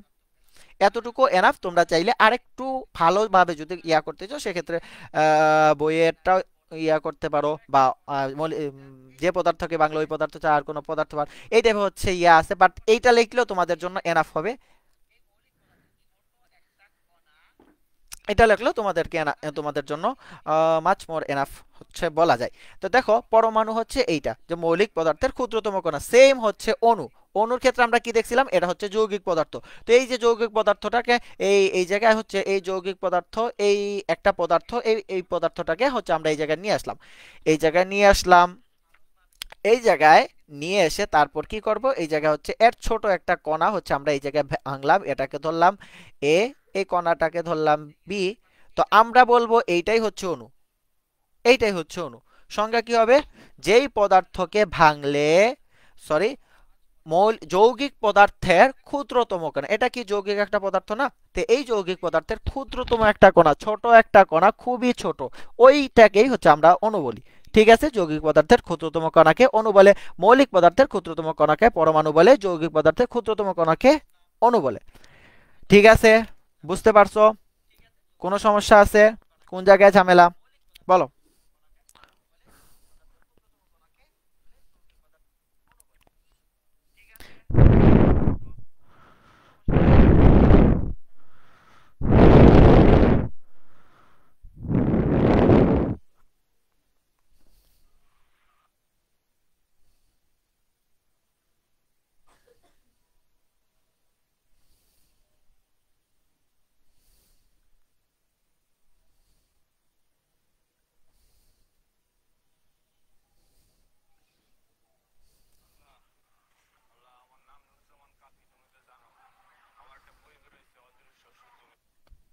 এতটুকু এনাফ। তোমরা চাইলে আরেকটু ভালোভাবে যদি করতে চাও, সেক্ষেত্রে বইয়েরটা করতে পারো, বা যে পদার্থকে বাংলা ওই পদার্থ ছাড়া আর কোনো পদার্থ এই টাইপের হচ্ছে আছে, বাট এইটা লিখলেও তোমাদের জন্য এনাফ হবে। এটা লিখলেও তোমাদের জন্য মাচ মোর এনাফ হচ্ছে বলা যায়। তো দেখো, পরমাণু হচ্ছে এইটা যে মৌলিক পদার্থের ক্ষুদ্রতম কণা। সেম হচ্ছে অণু। অণুর ক্ষেত্রে আমরা কি দেখছিলাম, এটা হচ্ছে যৌগিক পদার্থ। তো এই যে যৌগিক পদার্থটাকে এই এই জায়গায় হচ্ছে এই যৌগিক পদার্থ, এই একটা পদার্থ, এই এই পদার্থটাকে হচ্ছে আমরা এই জায়গায় নিয়ে আসলাম। এই জায়গায় নিয়ে আসলাম, এই জায়গায় নিয়ে এসে তারপর কি করব, এই জায়গায় হচ্ছে এর ছোট একটা কণা হচ্ছে আমরা এই জায়গায় ভাঙলাম, এটাকে ধরলাম এ, এই কণাটাকে ধরলাম বি। তো আমরা বলবো এইটাই হচ্ছে অণু, এইটাই হচ্ছে অণু। সংজ্ঞা কি হবে? যেই পদার্থকে ভাঙলে, সরি, যৌগিক পদার্থের ক্ষুদ্রতম কণা। এটা কি যৌগিক একটা পদার্থ না? তো এই যৌগিক পদার্থের ক্ষুদ্রতম একটা কণা, ছোট একটা কণা, খুবই ছোট, ওইটাকেই হচ্ছে আমরা অণু বলি। ঠিক আছে, যৌগিক পদার্থের ক্ষুদ্রতম কণাকে অণু বলে, মৌলিক পদার্থের ক্ষুদ্রতম কণাকে পরমাণু বলে, যৌগিক পদার্থের ক্ষুদ্রতম কণাকে অণু বলে। ঠিক আছে, বুঝতে পারছো? কোনো সমস্যা আছে? কোন জায়গায় ঝামেলা বলো?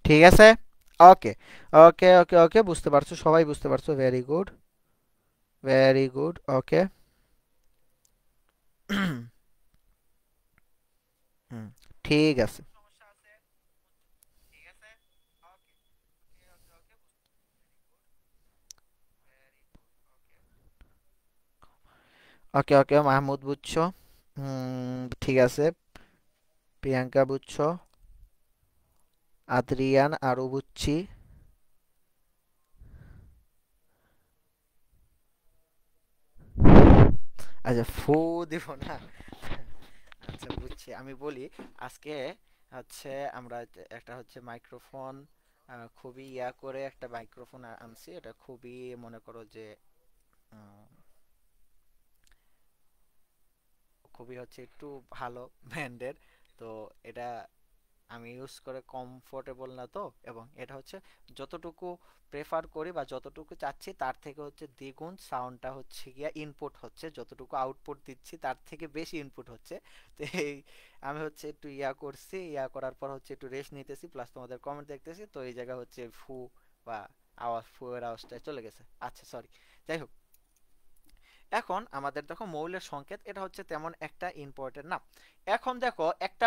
ঠিক আছে, ওকে ওকে ওকে ওকে, বুঝতে পারছো, সবাই বুঝতে পারছো, ভেরি গুড, ভেরি গুড, ওকে। হুম, ঠিক আছে। ওকে ওকে, মাহমুদ বুঝছো, ঠিক আছে, প্রিয়াঙ্কা বুঝছো, আদ্রিয়ান আরও বুঝছি। আচ্ছা, ফু দিব না। আচ্ছা, বুঝছি, আমি বলি। আজকে হচ্ছে আমরা একটা হচ্ছে মাইক্রোফোন, খুবই করে একটা মাইক্রোফোন আনছি। এটা খুবই মনে করো যে উম, খুবই হচ্ছে একটু ভালো ব্র্যান্ডের। তো এটা আমি ইউজ করে কমফোর্টেবল না তো, এবং এটা হচ্ছে যতটুকু প্রেফার করি বা যতটুকু চাচ্ছি তার থেকে হচ্ছে দ্বিগুণ সাউন্ডটা হচ্ছে গিয়া ইনপুট হচ্ছে, যতটুকু আউটপুট দিচ্ছি তার থেকে বেশি ইনপুট হচ্ছে। তো এই আমি হচ্ছে একটু করছি, করার পর হচ্ছে একটু রেস্ট নিতেছি, প্লাস তোমাদের কমেন্ট দেখতেছি, তো এই জায়গায় হচ্ছে ফু বা আওয়াজ, ফু এর আওয়াজটা চলে গেছে। আচ্ছা সরি, যাই হোক। এখন আমাদের দেখো মৌলের সংকেত, এটা হচ্ছে তেমন একটা ইম্পর্টেন্ট না। এখন দেখো একটা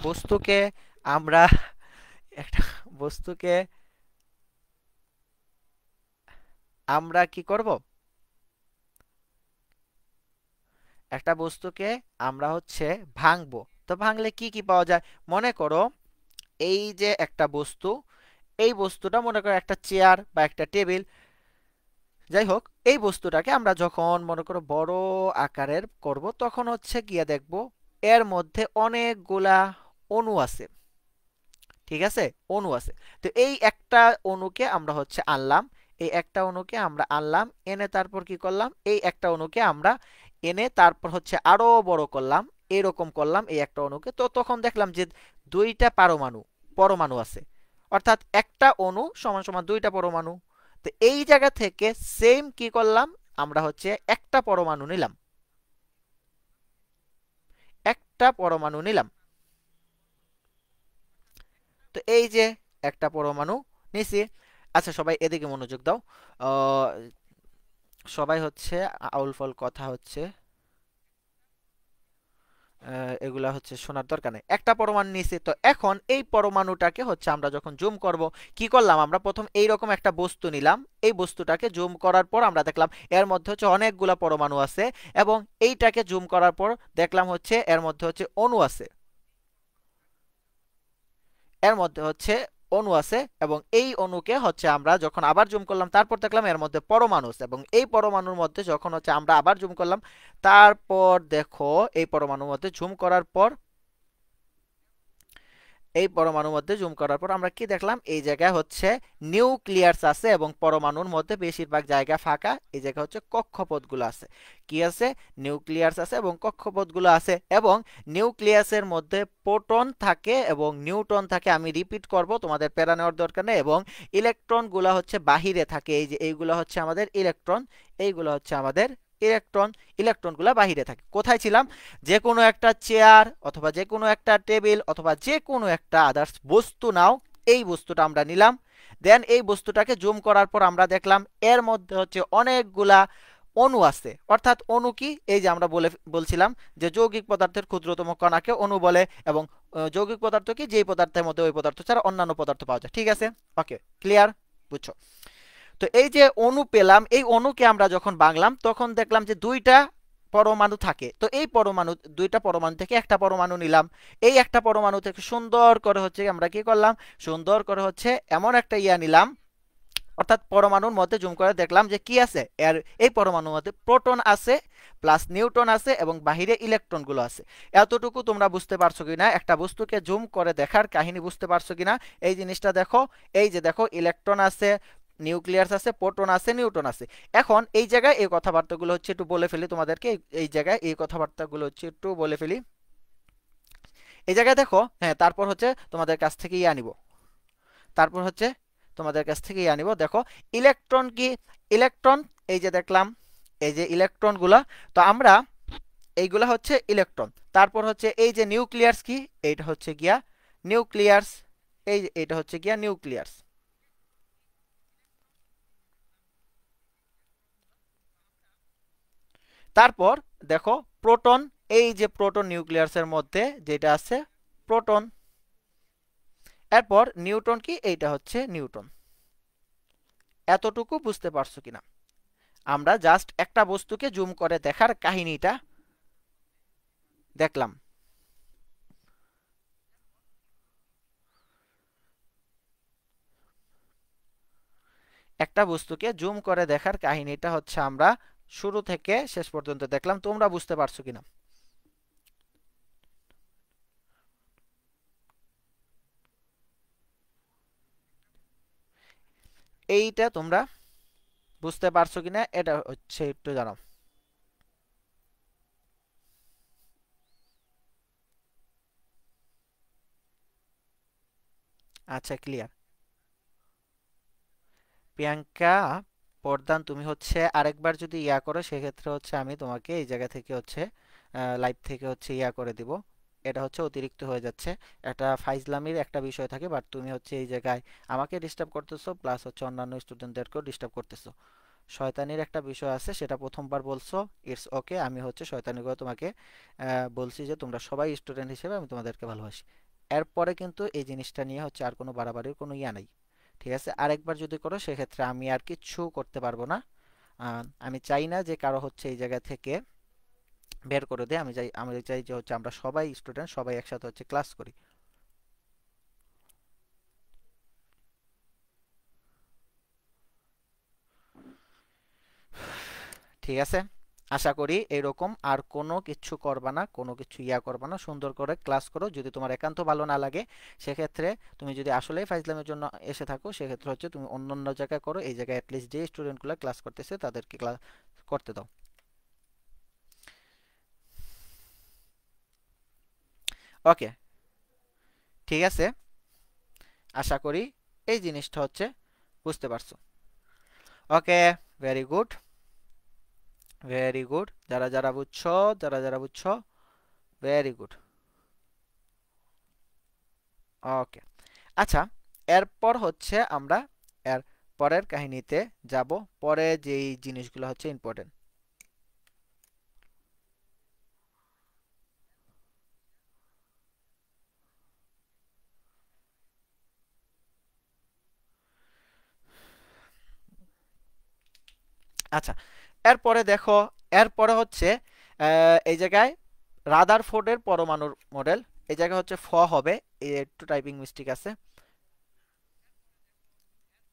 বস্তুকে আমরা একটা বস্তুকে আমরা কি করব, একটা বস্তুকে আমরা হচ্ছে ভাঙবো। তো ভাঙলে কি কি পাওয়া যায়? মনে করো এই যে একটা বস্তু, এই বস্তুটা মনে করো একটা চেয়ার বা একটা টেবিল, যাই হোক। এই বস্তুটাকে আমরা যখন মনে করো বড় আকারের করব, তখন হচ্ছে গিয়ে দেখব এর মধ্যে অনেকগুলা অণু আছে। ঠিক আছে, অণু আছে। তো এই একটা অণুকে আমরা হচ্ছে আনলাম, এই একটা অণুকে আমরা আনলাম, এনে তারপর কি করলাম, এই একটা অণুকে আমরা এনে তারপর হচ্ছে আরো বড় করলাম, এরকম করলাম এই একটা অণুকে। তো তখন দেখলাম যে দুইটা পরমাণু পরমাণু আছে, অর্থাৎ একটা অণু সমান সমান দুইটা পরমাণু। তো এই জায়গা থেকে সেম কি করলাম, আমরা হচ্ছে একটা পরমাণু নিলাম, একটা পরমাণু নিলাম। তো এই যে একটা পরমাণু নিছি। আচ্ছা সবাই এদিকে মনোযোগ দাও। আহ, সবাই হচ্ছে আউল ফল কথা হচ্ছে, এগুলা হচ্ছে শোনার দরকার নেই। একটা পরমাণু নিছি, তো এখন এই পরমাণুটাকে হচ্ছে আমরা যখন জুম করব, কি করলাম, আমরা প্রথম এইরকম একটা বস্তু নিলাম, এই বস্তুটাকে জুম করার পর আমরা দেখলাম এর মধ্যে হচ্ছে অনেকগুলা পরমাণু আছে, এবং এইটাকে জুম করার পর দেখলাম হচ্ছে এর মধ্যে হচ্ছে অণু আছে, এর মধ্যে হচ্ছে অণু আছে। এবং এই অণুকে হচ্ছে আমরা যখন আবার জুম করলাম, তারপর দেখলাম এর মধ্যে পরমাণু আছে, এবং এই পরমাণুর মধ্যে যখন হচ্ছে আমরা আবার জুম করলাম, তারপর দেখো এই পরমাণুর মধ্যে জুম করার পর, এই পরমাণুর মধ্যে জুম করার পর আমরা কি দেখলাম, এই জায়গায় হচ্ছে নিউক্লিয়াস আছে, এবং পরমাণুর মধ্যে বেশিরভাগ জায়গা ফাঁকা, এই জায়গা হচ্ছে কক্ষপথগুলো আছে। কি আছে? নিউক্লিয়াস আছে এবং কক্ষপথগুলো আছে। এবং নিউক্লিয়াসের মধ্যে প্রোটন থাকে এবং নিউট্রন থাকে, আমি রিপিট করব, তোমাদের প্যারা নেওয়ার দরকার নেই। এবং ইলেকট্রনগুলো হচ্ছে বাহিরে থাকে, এই যে এইগুলো হচ্ছে আমাদের ইলেকট্রন, এইগুলো হচ্ছে আমাদের ইলেকট্রন। ইলেকট্রনগুলো বাহিরে থাকে। কোথায় ছিলাম? যে কোনো একটা চেয়ার অথবা যে কোনো একটা টেবিল অথবা যে কোনো একটা আদার্স বস্তু নাও, এই বস্তুটা আমরা নিলাম, দেন এই বস্তুটাকে জুম করার পর আমরা দেখলাম এর মধ্যে হচ্ছে অনেকগুলা অণু আছে। অর্থাৎ অণু কি, এই যে আমরা বলছিলাম যে যৌগিক পদার্থের ক্ষুদ্রতম কণাকে অণু বলে, এবং যৌগিক পদার্থ কি, যেই পদার্থের মধ্যে ওই পদার্থ ছাড়া অন্যান্য পদার্থ পাওয়া যায়। ঠিক আছে, ওকে, ক্লিয়ার, বুঝছো? তো এই যে অণু পেলাম, এই অণুকে আমরা যখন ভাঙলাম তখন দেখলাম যে দুইটা পরমাণু থাকে। তো এই পরমাণু, দুইটা পরমাণু থেকে একটা পরমাণু নিলাম, এই একটা পরমাণু থেকে সুন্দর করে হচ্ছে আমরা কি করলাম, সুন্দর করে হচ্ছে এমন একটা নিলাম, অর্থাৎ পরমাণুর মধ্যে জুম করে দেখলাম যে কি আছে, এর এই পরমাণুর মধ্যে প্রোটন আছে, প্লাস নিউট্রন আছে, এবং বাহিরে ইলেকট্রনগুলো আছে। এতটুকু তোমরা বুঝতে পারছো কিনা? একটা বস্তুকে জুম করে দেখার কাহিনী বুঝতে পারছো কিনা? এই জিনিসটা দেখো, এই যে দেখো ইলেকট্রন আছে, নিউক্লিয়াস আছে, প্রোটন আছে, নিউট্রন আছে। এখন এই জায়গায় এই কথাবার্তাগুলো হচ্ছে একটু বলে ফেলি তোমাদেরকে, এই জায়গায় এই কথাবার্তাগুলো হচ্ছে একটু বলে ফেলি। এই জায়গায় দেখো, হ্যাঁ, তারপর হচ্ছে তোমাদের কাছ থেকে নিব, তারপর হচ্ছে তোমাদের কাছ থেকে আনিব। দেখো ইলেকট্রন কি, ইলেকট্রন, এই যে দেখলাম এই যে ইলেকট্রনগুলা, তো আমরা এইগুলা হচ্ছে ইলেকট্রন। তারপর হচ্ছে এই যে নিউক্লিয়াস কি, এইটা হচ্ছে গিয়া নিউক্লিয়াস, এই যে এটা হচ্ছে গিয়া নিউক্লিয়াস। তারপর দেখো প্রোটন, এই যে প্রোটন নিউক্লিয়াসের মধ্যে যেটা আছে প্রোটন। এরপর নিউট্রন কি, এইটা হচ্ছে নিউট্রন। এতটুকু বুঝতে পারছো কিনা? আমরা জাস্ট একটা বস্তুকে জুম করে দেখার কাহিনীটা দেখলাম। একটা বস্তুকে জুম করে দেখার কাহিনীটা হচ্ছে আমরা শুরু থেকে শেষ পর্যন্ত দেখলাম। তোমরা বুঝতে পারছো কিনা? এইটা তোমরা বুঝতে পারছো কিনা এটা হচ্ছে একটু জানাও। আচ্ছা, ক্লিয়ার। প্রিয়াঙ্কা প্রধান, তুমি হচ্ছে আরেকবার যদি ইয়া করো সেক্ষেত্রে হচ্ছে আমি তোমাকে এই জায়গা থেকে হচ্ছে লাইভ থেকে হচ্ছে ইয়া করে দিব। এটা হচ্ছে অতিরিক্ত হয়ে যাচ্ছে। একটা ফাইজলামির একটা বিষয় থাকে, বাট তুমি হচ্ছে এই জায়গায় আমাকে ডিস্টার্ব করতেছো, প্লাস হচ্ছে অন্যান্য স্টুডেন্টদেরকেও ডিস্টার্ব করতেছো। শয়তানির একটা বিষয় আছে, সেটা প্রথমবার বলছো, ইটস ওকে। আমি হচ্ছে শয়তানি করে তোমাকে বলছি যে তোমরা সবাই স্টুডেন্ট হিসেবে আমি তোমাদেরকে ভালোবাসি। এরপরে কিন্তু এই জিনিসটা নিয়ে হচ্ছে আর কোনো বাড়াবাড়ির কোনো ইয়া নাই। ঠিক আছে, আরেকবার যদি করো সেক্ষেত্রে আমি আর কিচ্ছু করতে পারবো না। আমি চাই না যে কারো হচ্ছে এই জায়গা থেকে বের করে দেয়। আমি চাই যে হচ্ছে আমরা সবাই স্টুডেন্ট, সবাই একসাথে হচ্ছে ক্লাস করি। ঠিক আছে, আশা করি এরকম আর কোনো কিছু করবা না, কোনো কিছু ইয়া করবা না, সুন্দর করে ক্লাস করো। যদি তোমার একান্ত ভালো না লাগে সেক্ষেত্রে তুমি যদি আসলেই ফাইজলামের জন্য এসে থাকো সেক্ষেত্রে হচ্ছে তুমি অন্য অন্য জায়গায় করো। এই জায়গায় অ্যাটলিস্ট যে স্টুডেন্টগুলো ক্লাস করতেছে তাদেরকে ক্লাস করতে দাও। ওকে, ঠিক আছে, আশা করি এই জিনিসটা হচ্ছে বুঝতে পারছো। ওকে, ভেরি গুড, ভেরি গুড। যারা যারা বুঝছো, যারা যারা বুঝছো, ভেরি গুড। ওকে, আচ্ছা, এরপর হচ্ছে আমরা এর পরের কাহিনীতে যাব। পরে যেই জিনিসগুলো হচ্ছে ইম্পর্টেন্ট। আচ্ছা, এরপরে দেখো, এরপরে হচ্ছে এই জায়গায় রাদারফোর্ডের পরমাণুর মডেল। এই জায়গায় হচ্ছে হবে, এই একটু টাইপিং মিস্টেক আছে।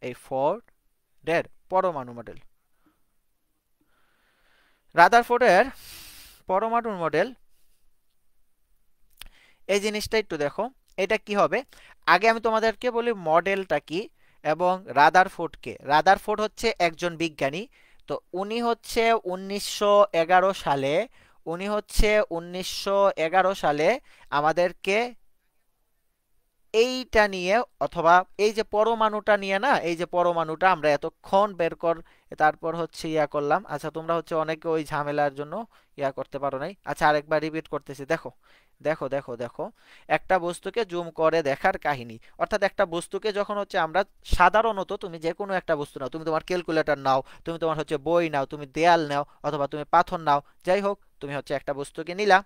এই ফোর্ডের পরমাণু মডেল, রাদারফোর্ডের পরমাণুর মডেল, এই জিনিসটা একটু দেখো। এটা কি হবে, আগে আমি তোমাদেরকে বলি মডেলটা কি এবং রাদারফোর্ড কে। রাদারফোর্ড হচ্ছে একজন বিজ্ঞানী। তো উনি হচ্ছে 1911 সালে, উনি হচ্ছে 1911 সালে আমাদেরকে এইটা নিয়ে, অথবা এই যে পরমাণুটা নিয়ে না, এই যে পরমাণুটা আমরা এতক্ষণ বের কর, তারপর হচ্ছে ইয়া করলাম। আচ্ছা, তোমরা হচ্ছে অনেকে ওই ঝামেলার জন্য ইয়া করতে পারো নাই। আচ্ছা, আরেকবার রিপিট করতেছি, দেখো দেখো দেখো দেখো। একটা বস্তুকে জুম করে দেখার কাহিনী, অর্থাৎ একটা বস্তুকে যখন হচ্ছে আমরা সাধারণত, তুমি যে কোনো একটা বস্তু নাও, তুমি তোমার ক্যালকুলেটর নাও, তুমি তোমার হচ্ছে বই নাও, তুমি দেয়াল নাও, অথবা তুমি পাথর নাও, যাই হোক, তুমি হচ্ছে একটা বস্তুকে নিলা,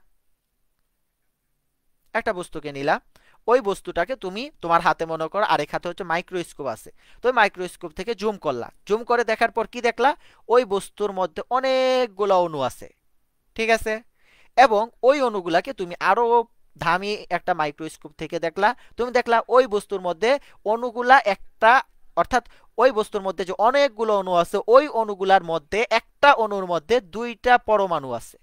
একটা বস্তুকে নিলা, ওই বস্তুটাকে তুমি তোমার হাতে মনে করো, আরেক হাতে হচ্ছে মাইক্রোস্কোপ আছে। তো ওই মাইক্রোস্কোপ থেকে জুম করলা, জুম করে দেখার পর কি দেখলা, ওই বস্তুর মধ্যে অনেকগুলো অণু আছে। ঠিক আছে, এবং ওই অণুগুলাকে তুমি আরো দামি একটা মাইক্রোস্কোপ থেকে দেখলা, তুমি দেখলা ওই বস্তুর মধ্যে অণুগুলা একটা, অর্থাৎ ওই বস্তুর মধ্যে যে অনেকগুলো অণু আছে, ওই অণুগুলার মধ্যে একটা অণুর মধ্যে দুইটা পরমাণু আছে।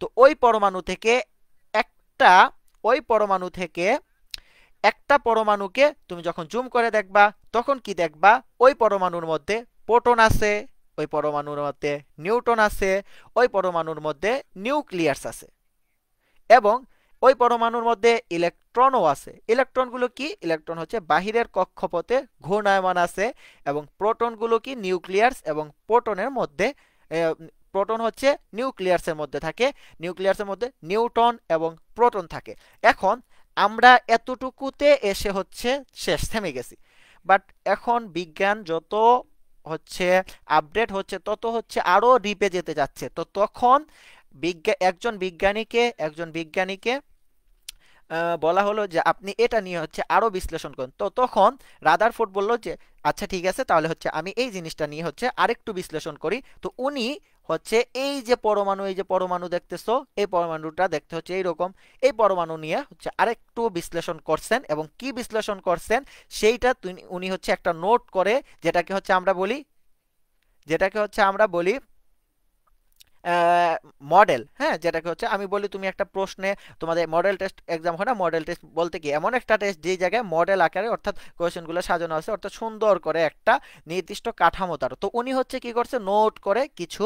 তো ওই পরমাণু থেকে একটা, ওই পরমাণু থেকে একটা পরমাণুকে তুমি যখন জুম করে দেখবা তখন কি দেখবা, ওই পরমাণুর মধ্যে প্রোটন আছে, ওই পরমাণুর মধ্যে নিউট্রন আছে, ওই পরমাণুর মধ্যে নিউক্লিয়াস আছে, এবং ওই পরমাণুর মধ্যে ইলেকট্রনও আছে। ইলেকট্রনগুলো কি, ইলেকট্রন হচ্ছে বাহিরের কক্ষপথে ঘূর্ণায়মান আছে, এবং প্রোটনগুলো কি নিউক্লিয়াস এবং প্রোটনের মধ্যে, প্রোটন হচ্ছে নিউক্লিয়াসের মধ্যে থাকে, নিউক্লিয়াসের মধ্যে নিউট্রন এবং প্রোটন থাকে। এখন আমরা এতটুকুতে এসে হচ্ছে শেষ, থেমে গেছি। বাট এখন বিজ্ঞান যত হচ্ছে আপডেট হচ্ছে তত হচ্ছে আরো ডিপে যেতে যাচ্ছে। তো তখন একজন বিজ্ঞানীকে বলা হলো যে আপনি এটা নিয়ে হচ্ছে আরো বিশ্লেষণ করুন। তো তখন রাদারফোর্ড বলল যে আচ্ছা ঠিক আছে, তাহলে হচ্ছে আমি এই জিনিসটা নিয়ে হচ্ছে আরেকটু বিশ্লেষণ করি। তো উনি হচ্ছে এই যে পরমাণু, এই যে পরমাণু দেখতেছো, এই পরমাণুটা দেখতে হচ্ছে এইরকম, এই পরমাণু নিয়ে হচ্ছে আরেকটু বিশ্লেষণ করছেন, এবং কি বিশ্লেষণ করছেন সেইটা উনি হচ্ছে একটা নোট করে, যেটাকে হচ্ছে আমরা বলি, যেটাকে হচ্ছে আমরা বলি মডেল। হ্যাঁ, যেটাকে হচ্ছে আমি বলি, তুমি একটা প্রশ্নে, তোমাদের মডেল টেস্ট এক্সাম হয় না, মডেল টেস্ট বলতে কি এমন একটা টেস্ট যে জায়গায় মডেল আকারে, অর্থাৎ কোয়েশ্চেনগুলো সাজানো আছে, অর্থাৎ সুন্দর করে একটা নির্দিষ্ট কাঠামো তার। তো উনি হচ্ছে কি করছে, নোট করে কিছু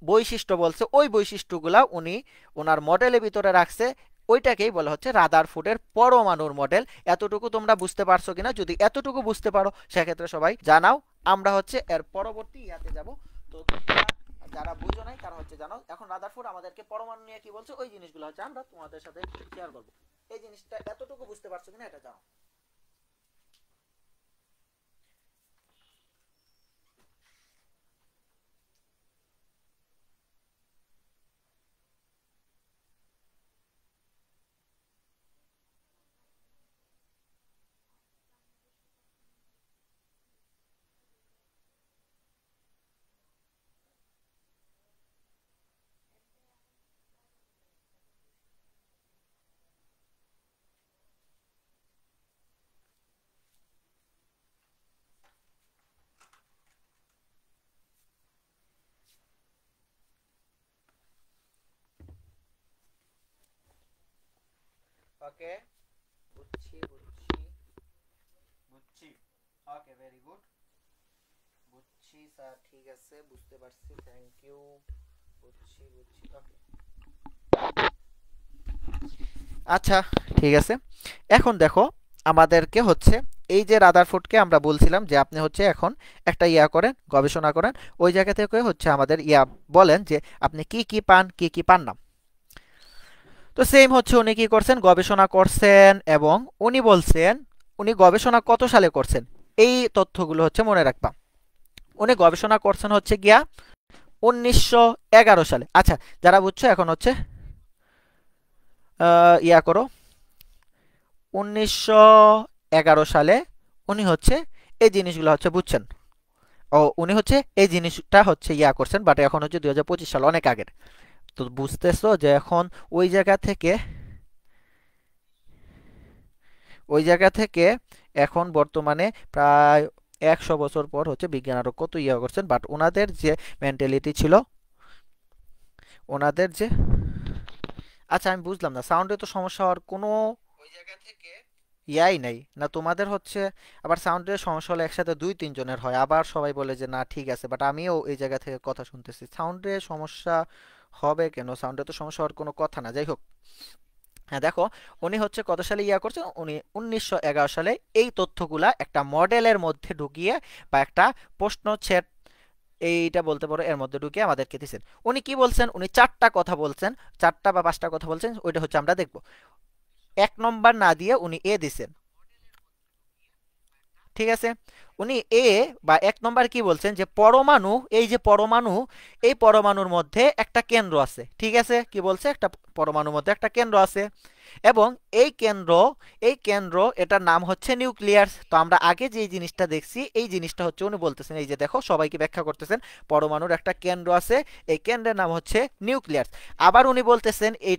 বৈশিষ্ট্য বলছে, ওই বৈশিষ্ট্যগুলা উনি ওনার মডেলের ভিতরে রাখছে। ওইটাকেই বলা হচ্ছে রাদারফোর্ডের পরমাণুর মডেল। এতটুকু তোমরা বুঝতে পারছো কিনা? যদি এতটুকু বুঝতে পারো সেক্ষেত্রে সবাই জানাও। আমরা হচ্ছে এর পরবর্তী ইয়াতে যাব। তো তোমরা যারা বুঝো নাই তারা হচ্ছে জানো। এখন রাদারফোর্ড আমাদেরকে পরমাণু নিয়ে কি বলছে ওই জিনিসগুলো হচ্ছে আমরা তোমাদের সাথে শেয়ার করব। এই জিনিসটা এতটুকু বুঝতে পারছো কিনা এটা জানো। ওকে, বুঝছি বুঝছি বুঝছি। ওকে, ভেরি গুড। বুঝছি স্যার, ঠিক আছে, বুঝতে পারছি, থ্যাংক ইউ। বুঝছি বুঝছি, ওকে। আচ্ছা, ঠিক আছে। এখন দেখো আমাদেরকে হচ্ছে এই যে রাদারফোর্ডকে আমরা বলছিলাম যে আপনি হচ্ছে এখন একটা ইয়া করেন, গবেষণা করেন, ওই জায়গা থেকে হচ্ছে আমাদের ইয়া বলেন যে আপনি কি কি পান কি কি পান না। তো সেম হচ্ছে উনি কি করছেন, গবেষণা করছেন, এবং উনি বলছেন উনি গবেষণা কত সালে করছেন এই তথ্যগুলো হচ্ছে মনে রাখবা। উনি গবেষণা করছেন হচ্ছে গিয়া 1911 সালে। আচ্ছা, যারা বুঝছো এখন হচ্ছে ইয়া করো। 1911 সালে উনি হচ্ছে এই জিনিসগুলো হচ্ছে বুঝছেন। ও, উনি হচ্ছে এই জিনিসটা হচ্ছে ইয়া করছেন, বাট এখন হচ্ছে 2025 সাল, অনেক আগের। তো বুঝতেছো যে এখন ওই জায়গা থেকে ওই জায়গা থেকে এখন বর্তমানে প্রায় 100 বছর পর হচ্ছে বিজ্ঞান আরো কত ইয়া করছেন, বাট ওনাদের যে মেন্টালিটি ছিল, ওনাদের যে, আচ্ছা আমি বুঝলাম না, সাউন্ডে তো সমস্যা হওয়ার কোনো ওই জায়গা থেকে ইয়াই নাই না তোমাদের হচ্ছে। আবার সাউন্ডের সমস্যা হলে একসাথে দুই তিনজনের হয়, আবার সবাই বলে যে না ঠিক আছে, বাট আমিও এই জায়গা থেকে কথা শুনতেছি। সাউন্ডে সমস্যা হবে কেন? সাউন্ডে তো সমস্যা হওয়ার কোনো কথা না। যাই হোক, হ্যাঁ দেখো, উনি হচ্ছে কত সালে ইয়া করছেন, উনি 1911 সালে এই তথ্যগুলা একটা মডেলের মধ্যে ঢুকিয়ে বা একটা প্রশ্ন সেট এইটা বলতে পারো এর মধ্যে ঢুকিয়ে আমাদেরকে দিচ্ছেন। উনি কি বলছেন, উনি চারটা কথা বলছেন, চারটা বা পাঁচটা কথা বলছেন, ওইটা হচ্ছে আমরা দেখব। এক নম্বর না দিয়ে উনি এ দিছেন, ঠিক আছে। উনি এ বা এক নম্বর কি বলছেন যে পরমাণু, এই যে পরমাণু, এই পরমাণুর মধ্যে একটা কেন্দ্র আছে, ঠিক আছে। কি বলছে, একটা পরমাণুর মধ্যে একটা কেন্দ্র আছে, এবং এই কেন্দ্র এটার নাম হচ্ছে নিউক্লিয়াস। তো আমরা আগে যে জিনিসটা দেখছি এই জিনিসটা হচ্ছে উনি বলতেছেন, এই যে দেখো সবাইকে ব্যাখ্যা করতেছেন, পরমাণুর একটা কেন্দ্র আছে, এই কেন্দ্রের নাম হচ্ছে নিউক্লিয়াস। আবার উনি বলতেছেন এই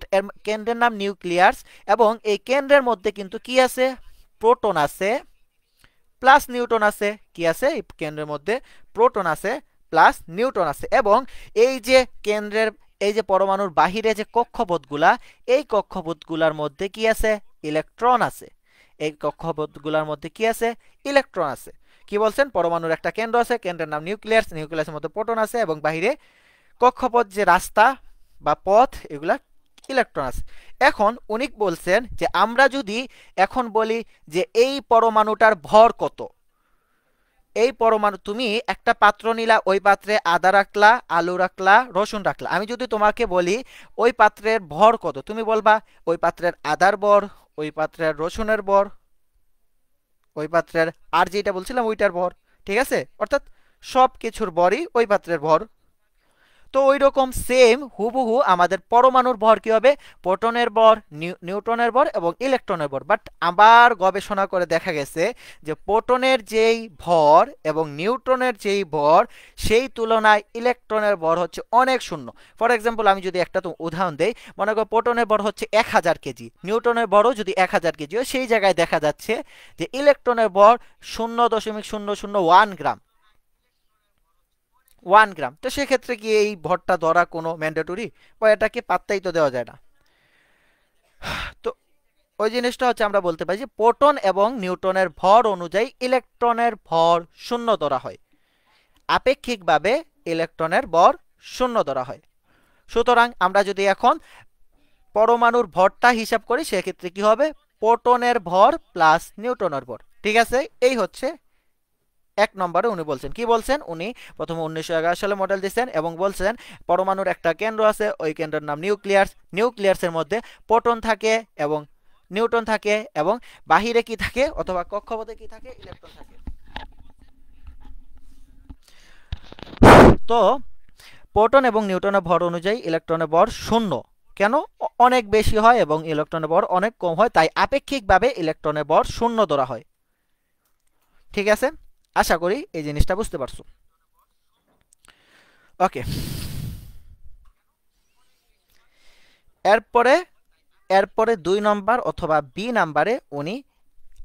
কেন্দ্রের নাম নিউক্লিয়াস, এবং এই কেন্দ্রের মধ্যে কিন্তু কি আছে, প্রোটন আছে প্লাস নিউটন আছে। কি আছে এই কেন্দ্রের মধ্যে, প্রোটন আছে প্লাস নিউটন আছে। এবং এই যে কেন্দ্রের, এই যে পরমাণুর বাহিরে যে কক্ষপথগুলা, এই কক্ষপথগুলার মধ্যে কি আছে, ইলেকট্রন আছে। এই কক্ষপথগুলার মধ্যে কি আছে, ইলেকট্রন আছে। কি বলছেন, পরমাণুর একটা কেন্দ্র আছে, কেন্দ্রের নাম নিউক্লিয়াস, নিউক্লিয়াসের মধ্যে প্রোটন আছে, এবং বাহিরে কক্ষপথ যে রাস্তা বা পথ, এগুলা ইলেকট্রন আছে। এখন উনি বলছেন যে আমরা যদি এখন বলি যে এই পরমাণুটার ভর কত, এই পরমাণু, তুমি একটা পাত্র নিলা, ওই পাত্রে আদা রাখলা, আলু রাখলা, রসুন রাখলা। আমি যদি তোমাকে বলি ওই পাত্রের ভর কত, তুমি বলবা ওই পাত্রের আদার ভর, ওই পাত্রের রসুনের ভর, ওই পাত্রের আর যেটা বলছিলাম ওইটার ভর, ঠিক আছে। অর্থাৎ সব কিছুর ভরই ওই পাত্রের ভর। তো ওই রকম সেম হুবহু আমাদের পরমাণুর ভর কি হবে, প্রোটনের ভর, নিউটনের ভর এবং ইলেকট্রনের ভর। বাট আবার গবেষণা করে দেখা গেছে যে প্রোটনের যেই ভর এবং নিউটনের যেই ভর, সেই তুলনায় ইলেকট্রনের ভর হচ্ছে অনেক শূন্য। ফর এক্সাম্পল, আমি যদি একটা উদাহরণ দেই, মনে করো প্রোটনের ভর হচ্ছে 1000 কেজি, নিউটনের ভরও যদি 1000 কেজি হয়, সেই জায়গায় দেখা যাচ্ছে যে ইলেকট্রনের ভর 0.001 গ্রাম, 1 গ্রাম। তো সেক্ষেত্রে কি এই ভরটা ধরা কোনো ম্যান্ডেটরি, বা এটাকে পাত্তাই তো দেওয়া যায় না। তো ওই জিনিসটা হচ্ছে আমরা বলতে পারি যে প্রোটন এবং নিউটনের ভর অনুযায়ী ইলেকট্রনের ভর শূন্য ধরা হয়, আপেক্ষিকভাবে ইলেকট্রনের ভর শূন্য ধরা হয়। সুতরাং আমরা যদি এখন পরমাণুর ভরটা হিসাব করি সেক্ষেত্রে কি হবে, প্রোটনের ভর প্লাস নিউটনের ভর। ঠিক আছে, এই হচ্ছে 1 নম্বরে উনি বলছেন। কি বলছেন, উনি প্রথমে 1911 সালে মডেল দিচ্ছেন এবং বলছেন পরমাণুর একটা কেন্দ্র আছে, ওই কেন্দ্রের নাম নিউক্লিয়াস। নিউক্লিয়াসের মধ্যে প্রোটন থাকে এবং নিউট্রন থাকে এবং বাহিরে কি থাকে অথবা কক্ষপথে কি থাকে, ইলেকট্রন থাকে। তো প্রোটন এবং নিউট্রনের ভর অনুযায়ী ইলেকট্রনের ভর 0। কেন, অনেক বেশি হয় এবং ইলেকট্রনের ভর অনেক কম হয়, তাই আপেক্ষিকভাবে ইলেকট্রনের ভর 0 ধরা হয়। ঠিক আছে, আশা করি এই জিনিসটা বুঝতে পারছো। ওকে, এরপরে এরপরে 2 নম্বর অথবা বি নাম্বারে উনি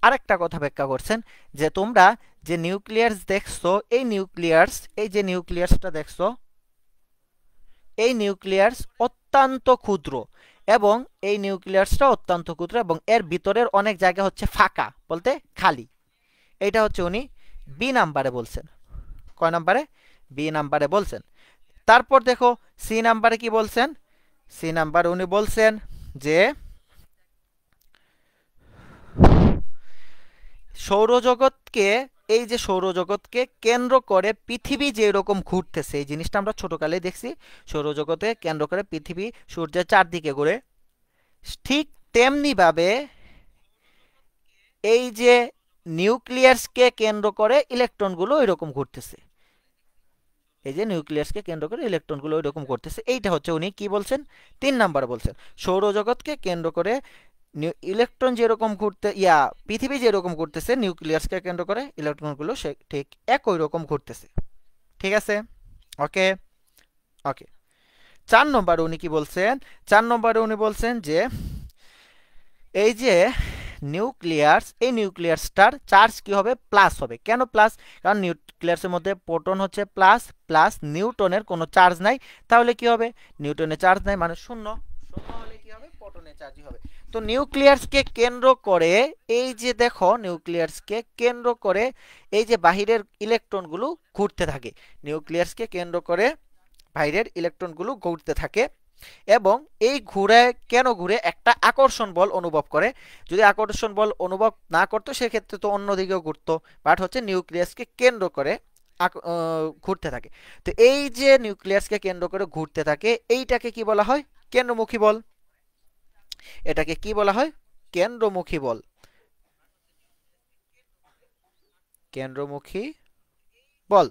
আরেকটা কথা ব্যাখ্যা করছেন যে তোমরা যে নিউক্লিয়াস দেখছো, এই নিউক্লিয়াস, এই যে নিউক্লিয়াসটা দেখছো, এই নিউক্লিয়াস অত্যন্ত ক্ষুদ্র এবং এই নিউক্লিয়াসটা অত্যন্ত ক্ষুদ্র এবং এর ভিতরের অনেক জায়গা হচ্ছে ফাঁকা, বলতে খালি। এইটা হচ্ছে উনি বি নাম্বারে বলছেন। কয় নাম্বারে, বি নাম্বারে বলছেন। তারপর দেখো সি নাম্বারে কি বলছেন, সি নাম্বারে উনি বলছেন যে সৌরজগৎকে, এই যে সৌরজগৎকে কেন্দ্র করে পৃথিবী যে রকম ঘুরতেছে, এই জিনিসটা আমরা ছোটকালে দেখছি, সৌরজগতে কেন্দ্র করে পৃথিবী সূর্যের চারদিকে ঘুরে, ঠিক তেমনি ভাবে এই যে নিউক্লিয়াসকে কেন্দ্র করে ইলেকট্রনগুলো এরকম ঘুরতেছে। এই যে নিউক্লিয়াসকে কেন্দ্র করে ইলেকট্রনগুলো এরকম ঘুরতেছে, এইটা হচ্ছে উনি কি বলছেন, 3 নম্বরে বলছেন সৌরজগৎকে কেন্দ্র করে ইলেকট্রন যেরকম ঘুরতে পৃথিবী যেরকম ঘুরতেছে, নিউক্লিয়াসকে কেন্দ্র করে ইলেকট্রনগুলো সে ঠিক একই রকম ঘুরতেছে। ঠিক আছে, ওকে ওকে। 4 নম্বরে উনি কি বলছেন, 4 নম্বরে উনি বলছেন যে এই যে নিউক্লিয়াস, এই নিউক্লিয়াসটার চার্জ কি হবে, প্লাস হবে। কেন প্লাস, কারণ নিউক্লিয়াসের মধ্যে প্রোটন হচ্ছে প্লাস, প্লাস নিউটনের কোনো চার্জ নাই, তাহলে কি হবে, নিউটনের চার্জ নাই মানে শূন্য, শূন্য হলে কি হবে, প্রোটনের চার্জই হবে। তো নিউক্লিয়াসকে কেন্দ্র করে, এই যে দেখো নিউক্লিয়াসকে কেন্দ্র করে এই যে বাহিরের ইলেকট্রনগুলো ঘুরতে থাকে, নিউক্লিয়াসকে কেন্দ্র করে বাইরের ইলেকট্রনগুলো ঘুরতে থাকে এবং এই ঘুরে, কেন ঘুরে, একটা আকর্ষণ বল অনুভব করে। যদি আকর্ষণ বল অনুভব না করতো সেক্ষেত্রে তো অন্যদিকেও ঘুরতো, বাট হচ্ছে নিউক্লিয়াসকে কেন্দ্র করে ঘুরতে থাকে। তো এই যে নিউক্লিয়াসকে কেন্দ্র করে ঘুরতে থাকে, এইটাকে কি বলা হয়, কেন্দ্রমুখী বল। এটাকে কি বলা হয়, কেন্দ্রমুখী বল, কেন্দ্রমুখী বল।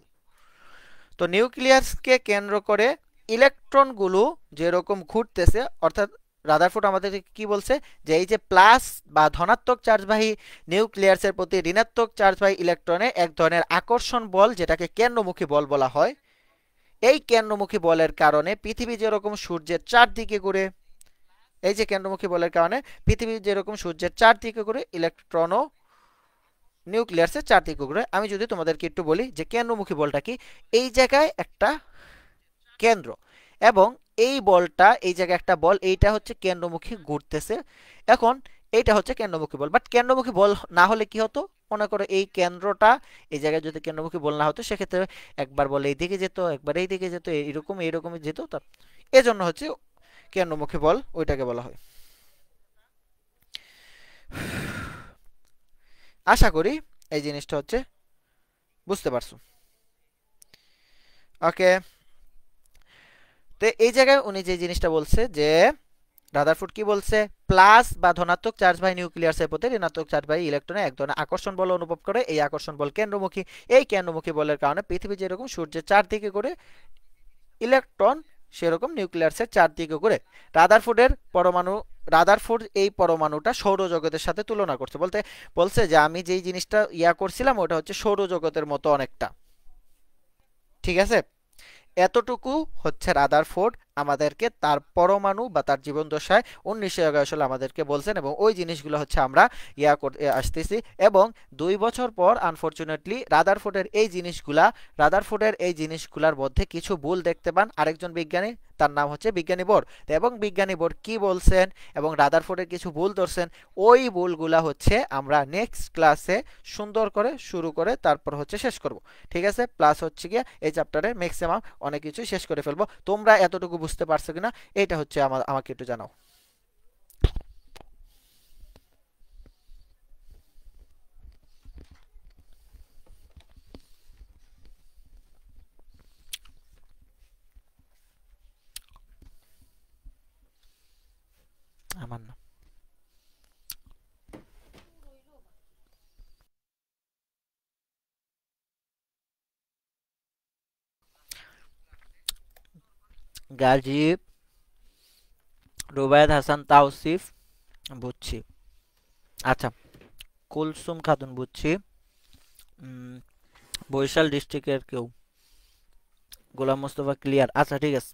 তো নিউক্লিয়াসকে কেন্দ্র করে ইলেকট্রনগুলো যেরকম ঘুরতেছে, অর্থাৎ রাদারফোর্ড আমাদের কি বলছে যে এই যে প্লাস বা ধনাত্মক চার্জবাহী নিউক্লিয়াসের প্রতি ঋণাত্মক চার্জবাহী ইলেকট্রনে এক ধরনের আকর্ষণ বল, যেটাকে কেন্দ্রমুখী বল বলা হয়। এই কেন্দ্রমুখী বলের কারণে পৃথিবী যেরকম সূর্যের চারদিকে ঘুরে, এই যে কেন্দ্রমুখী বলের কারণে পৃথিবী যেরকম সূর্যের চারদিকে ঘুরে, ইলেকট্রনও নিউক্লিয়াসের চারদিকে ঘুরে। আমি যদি তোমাদেরকে একটু বলি যে কেন্দ্রমুখী বলটা কি, এই জায়গায় একটা কেন্দ্র এবং এই বলটা, এই জায়গায় একটা বল, এইটা হচ্ছে কেন্দ্রমুখী ঘুরতেছে। এখন এইটা হচ্ছে কেন্দ্রমুখী বল, বাট কেন্দ্রমুখী বল না হলে কি হতো, মনে করো এই কেন্দ্রটা, এই জায়গায় যদি কেন্দ্রমুখী বল না হতো সেক্ষেত্রে একবার বল এই দিকে যেত, একবার এই দিকে যেত, এরকম এইরকমই যেত। এজন্য হচ্ছে কেন্দ্রমুখী বল, ওইটাকে বলা হয়। আশা করি এই জিনিসটা হচ্ছে বুঝতে পারছো। ওকে, তো এই জায়গায় উনি যে জিনিসটা বলছে যে রাদারফোর্ড কি বলছে, প্লাস বা ধনাত্মক চার্জবাহী নিউক্লিয়াসের প্রতি ঋণাত্মক চার্জবাহী ইলেকট্রনে এক ধরনের আকর্ষণ বল অনুভব করে, এই আকর্ষণ বল কেন্দ্রমুখী। এই কেন্দ্রমুখী বলের কারণে পৃথিবী যেরকম সূর্যের চারদিকে ঘুরে, ইলেকট্রন সেরকম নিউক্লিয়াসের চারদিকে ঘুরে। রাদারফোর্ডের পরমাণু, রাদারফোর্ড এই পরমাণুটা সৌরজগতের সাথে তুলনা করছে, বলছে যে আমি যেই জিনিসটা করছিলাম ওটা হচ্ছে সৌরজগতের মতো অনেকটা। ঠিক আছে, এতটুকু হচ্ছে রাদারফোর্ড আমাদেরকে তার পরমাণু বা তার জীবন দশায় 1911 সালে আমাদেরকে বলছেন এবং ওই জিনিসগুলো হচ্ছে আমরা করতে আসতেছি। এবং 2 বছর পর আনফরচুনেটলি রাদারফোর্ডের এই জিনিসগুলার মধ্যে কিছু ভুল দেখতে পান আরেকজন বিজ্ঞানী, তার নাম হচ্ছে বিজ্ঞানী বোর। এবং বিজ্ঞানী বোর কি বলছেন এবং রাদারফোর্ডের কিছু ভুল ধরছেন, ওই ভুলগুলা হচ্ছে আমরা নেক্সট ক্লাসে সুন্দর করে শুরু করে তারপর হচ্ছে শেষ করব। ঠিক আছে, প্লাস হচ্ছে গিয়ে এই চ্যাপ্টারে ম্যাক্সিমাম অনেক কিছু শেষ করে ফেলবো। তোমরা এতটুকু বুঝতে পারছো কিনা এটা হচ্ছে আমাকে একটু জানাও। গাজী রুবায়েত হাসান তাওসিফ, বুঝছি। আচ্ছা, কুলসুম খাতুন, বুঝছি। উম, বরিশাল ডিস্ট্রিক্টের কেউ, গোলাম মোস্তফা, ক্লিয়ার। আচ্ছা ঠিক আছে।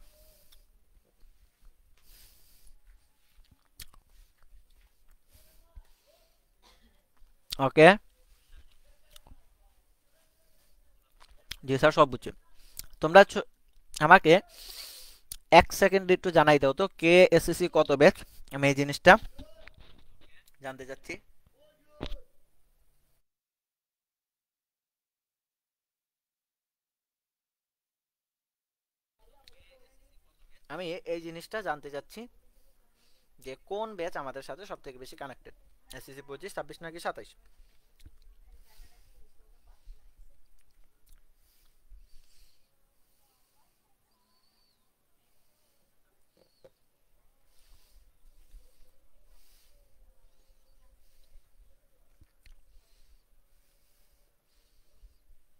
ওকে, জি স্যার, সব বুঝছি। তোমরা আমাকে 1 সেকেন্ড একটু জানাই দাও তো, কে এসএসসি কত ব্যাচ, আমি এই জিনিসটা জানতে চাচ্ছি। আমি এই জিনিসটা জানতে চাচ্ছি যে কোন ব্যাচ আমাদের সাথে সব থেকে বেশি কানেক্টেড, এসএসসি 25, 26 নাকি 27?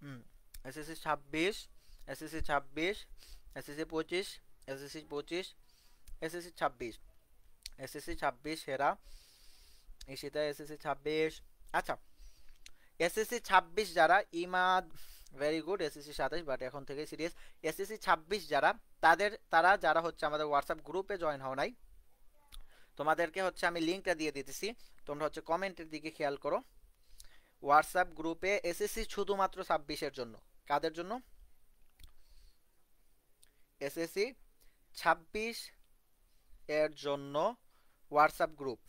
হুম, SSC 26, SSC 26, SSC 25, SSC 25, SSC 26, SSC 26 সেরা, ঈশিতা এসএসসি 26। আচ্ছা, এসএসসি 26 যারা, Imad very good, SSC 27, but এখন থেকে সিরিয়াস। এসএসসি 26 যারা, তারা যারা হচ্ছে আমাদের হোয়াটসঅ্যাপ গ্রুপে জয়েন হও নাই, তোমাদেরকে হচ্ছে আমি লিঙ্কটা দিয়ে দিতেছি, তোমরা হচ্ছে কমেন্টের দিকে খেয়াল করো। হোয়াটসঅ্যাপ গ্রুপে এসএসসি শুধুমাত্র 26 এর জন্য, কাদের জন্য? এসএসসি 26 এর জন্য হোয়াটসঅ্যাপ গ্রুপ।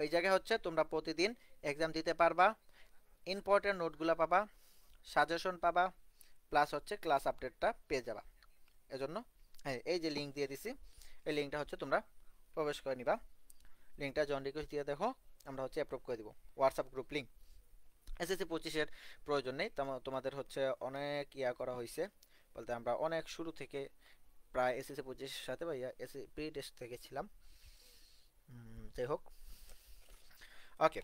এই জায়গায় হচ্ছে তোমরা প্রতিদিন এক্সাম দিতে পারবা, ইম্পর্টেন্ট নোটগুলো পাবা, সাজেশন পাবা, প্লাস হচ্ছে ক্লাস আপডেটটা পেয়ে যাবা। এজন্য হ্যাঁ, এই যে লিঙ্ক দিয়ে দিছি, এই লিঙ্কটা হচ্ছে তোমরা প্রবেশ করে নিবা। লিঙ্কটা জন রিকোয়েস্ট দিয়ে দেখো, আমরা হচ্ছে অ্যাপ্রুভ করে দিব। WhatsApp group link. এসএসসি 25-এর প্রয়োজন নেই, তোমাদের হচ্ছে অনেক ইয়া করা হয়েছে, বলতে আমরা অনেক শুরু থেকে প্রায় এসএসসি 25-এর সাথে বা এসএসসি প্রি টেস্ট থেকে ছিলাম। যাই হোক, ওকে।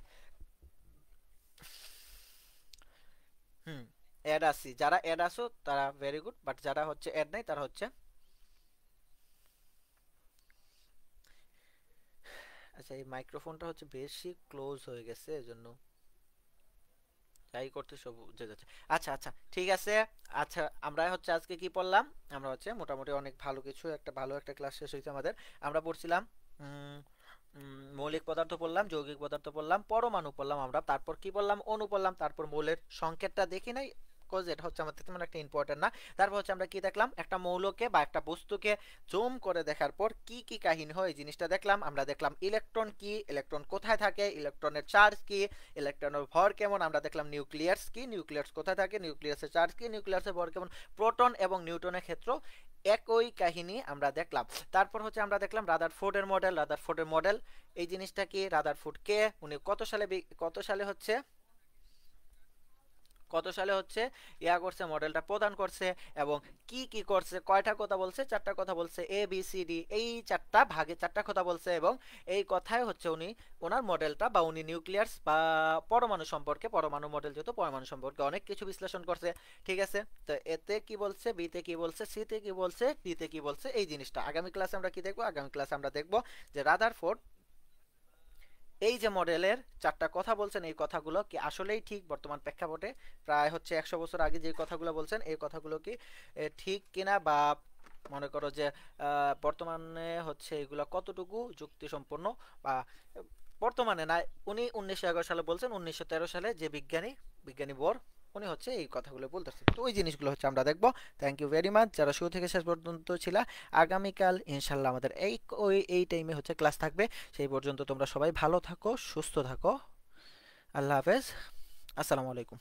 হুম, অ্যাড আসি, যারা অ্যাড আসো তারা ভেরি গুড, বাট যারা হচ্ছে অ্যাড নাই তারা হচ্ছে, আচ্ছা এই মাইক্রোফোনটা হচ্ছে বেশি ক্লোজ হয়ে গেছে, এজন্য যাই করতে সব বুঝে যাচ্ছে। আচ্ছা আচ্ছা ঠিক আছে। আচ্ছা, আমরা হচ্ছে আজকে কি পড়লাম? আমরা হচ্ছে মোটামুটি অনেক ভালো কিছু, একটা ভালো একটা ক্লাস শেষ হয়েছে আমাদের। আমরা পড়ছিলাম উম, মৌলিক পদার্থ পড়লাম, যৌগিক পদার্থ পড়লাম, পরমাণু পড়লাম আমরা, তারপর কি পড়লাম? অণু পড়লাম, তারপর মৌলের সংকেতটা দেখি নাই, কজ এটা হচ্ছে আমাদের তেমন একটা ইম্পর্টেন্ট না। তারপর হচ্ছে আমরা কি দেখলাম? একটা মৌলকে বা একটা বস্তুকে জুম করে দেখার পর কি কি কাহিনী হয় এই জিনিসটা দেখলাম। আমরা দেখলাম ইলেকট্রন কি, ইলেকট্রন কোথায় থাকে, ইলেকট্রনের চার্জ কি, ইলেকট্রনের ভর কেমন। আমরা দেখলাম নিউক্লিয়াস কি, নিউক্লিয়াস কোথায় থাকে, নিউক্লিয়াসের চার্জ কি, নিউক্লিয়াসের ভর কেমন। প্রোটন এবং নিউটনের ক্ষেত্র একই কাহিনী আমরা দেখলাম। তারপর হচ্ছে আমরা দেখলাম রাদারফোর্ডের মডেল। রাদারফোর্ডের মডেল এই জিনিসটা কি, রাদারফোর্ড কে, উনি কত সালে হচ্ছে ইয়া করছে, মডেলটা প্রদান করছে, এবং কি কি করছে, কয়টা কথা বলছে? 4টা কথা বলছে, এ বি সি ডি, এই 4টা ভাগে 4টা কথা বলছে, এবং এই কথায় হচ্ছে উনি ওনার মডেলটা বা উনি নিউক্লিয়াস বা পরমাণু সম্পর্কে, পরমাণু মডেল যেহেতু, পরমাণু সম্পর্কে অনেক কিছু বিশ্লেষণ করছে। ঠিক আছে, তো এতে কি বলছে, বিতে কি বলছে, সিতে কি বলছে, ডিতে কি বলছে, এই জিনিসটা আগামী ক্লাসে আমরা কি দেখবো? আগামী ক্লাসে আমরা দেখবো যে রাদারফোর্ড এই যে মডেলের 4টা কথা বলছেন, এই কথাগুলো কি আসলেই ঠিক বর্তমান প্রেক্ষাপটে, প্রায় হচ্ছে 100 বছর আগে যে কথাগুলো বলছেন, এই কথাগুলো কি ঠিক কিনা, বা মনে করো যে বর্তমানে হচ্ছে এগুলো কতটুকু যুক্তিসম্পন্ন, বা বর্তমানে না, উনি 1911 সালে বলছেন, 1913 সালে যে বিজ্ঞানী বোর, উনি হচ্ছে এই কথাগুলো বলতেছে। তো ওই জিনিসগুলো হচ্ছে আমরা দেখবো। থ্যাংক ইউ ভেরি মাচ যারা শুরু থেকে শেষ পর্যন্ত ছিল। আগামীকাল ইনশাল্লাহ আমাদের এই টাইমে হচ্ছে ক্লাস থাকবে। সেই পর্যন্ত তোমরা সবাই ভালো থাকো, সুস্থ থাকো। আল্লাহ হাফেজ, আসসালামু আলাইকুম।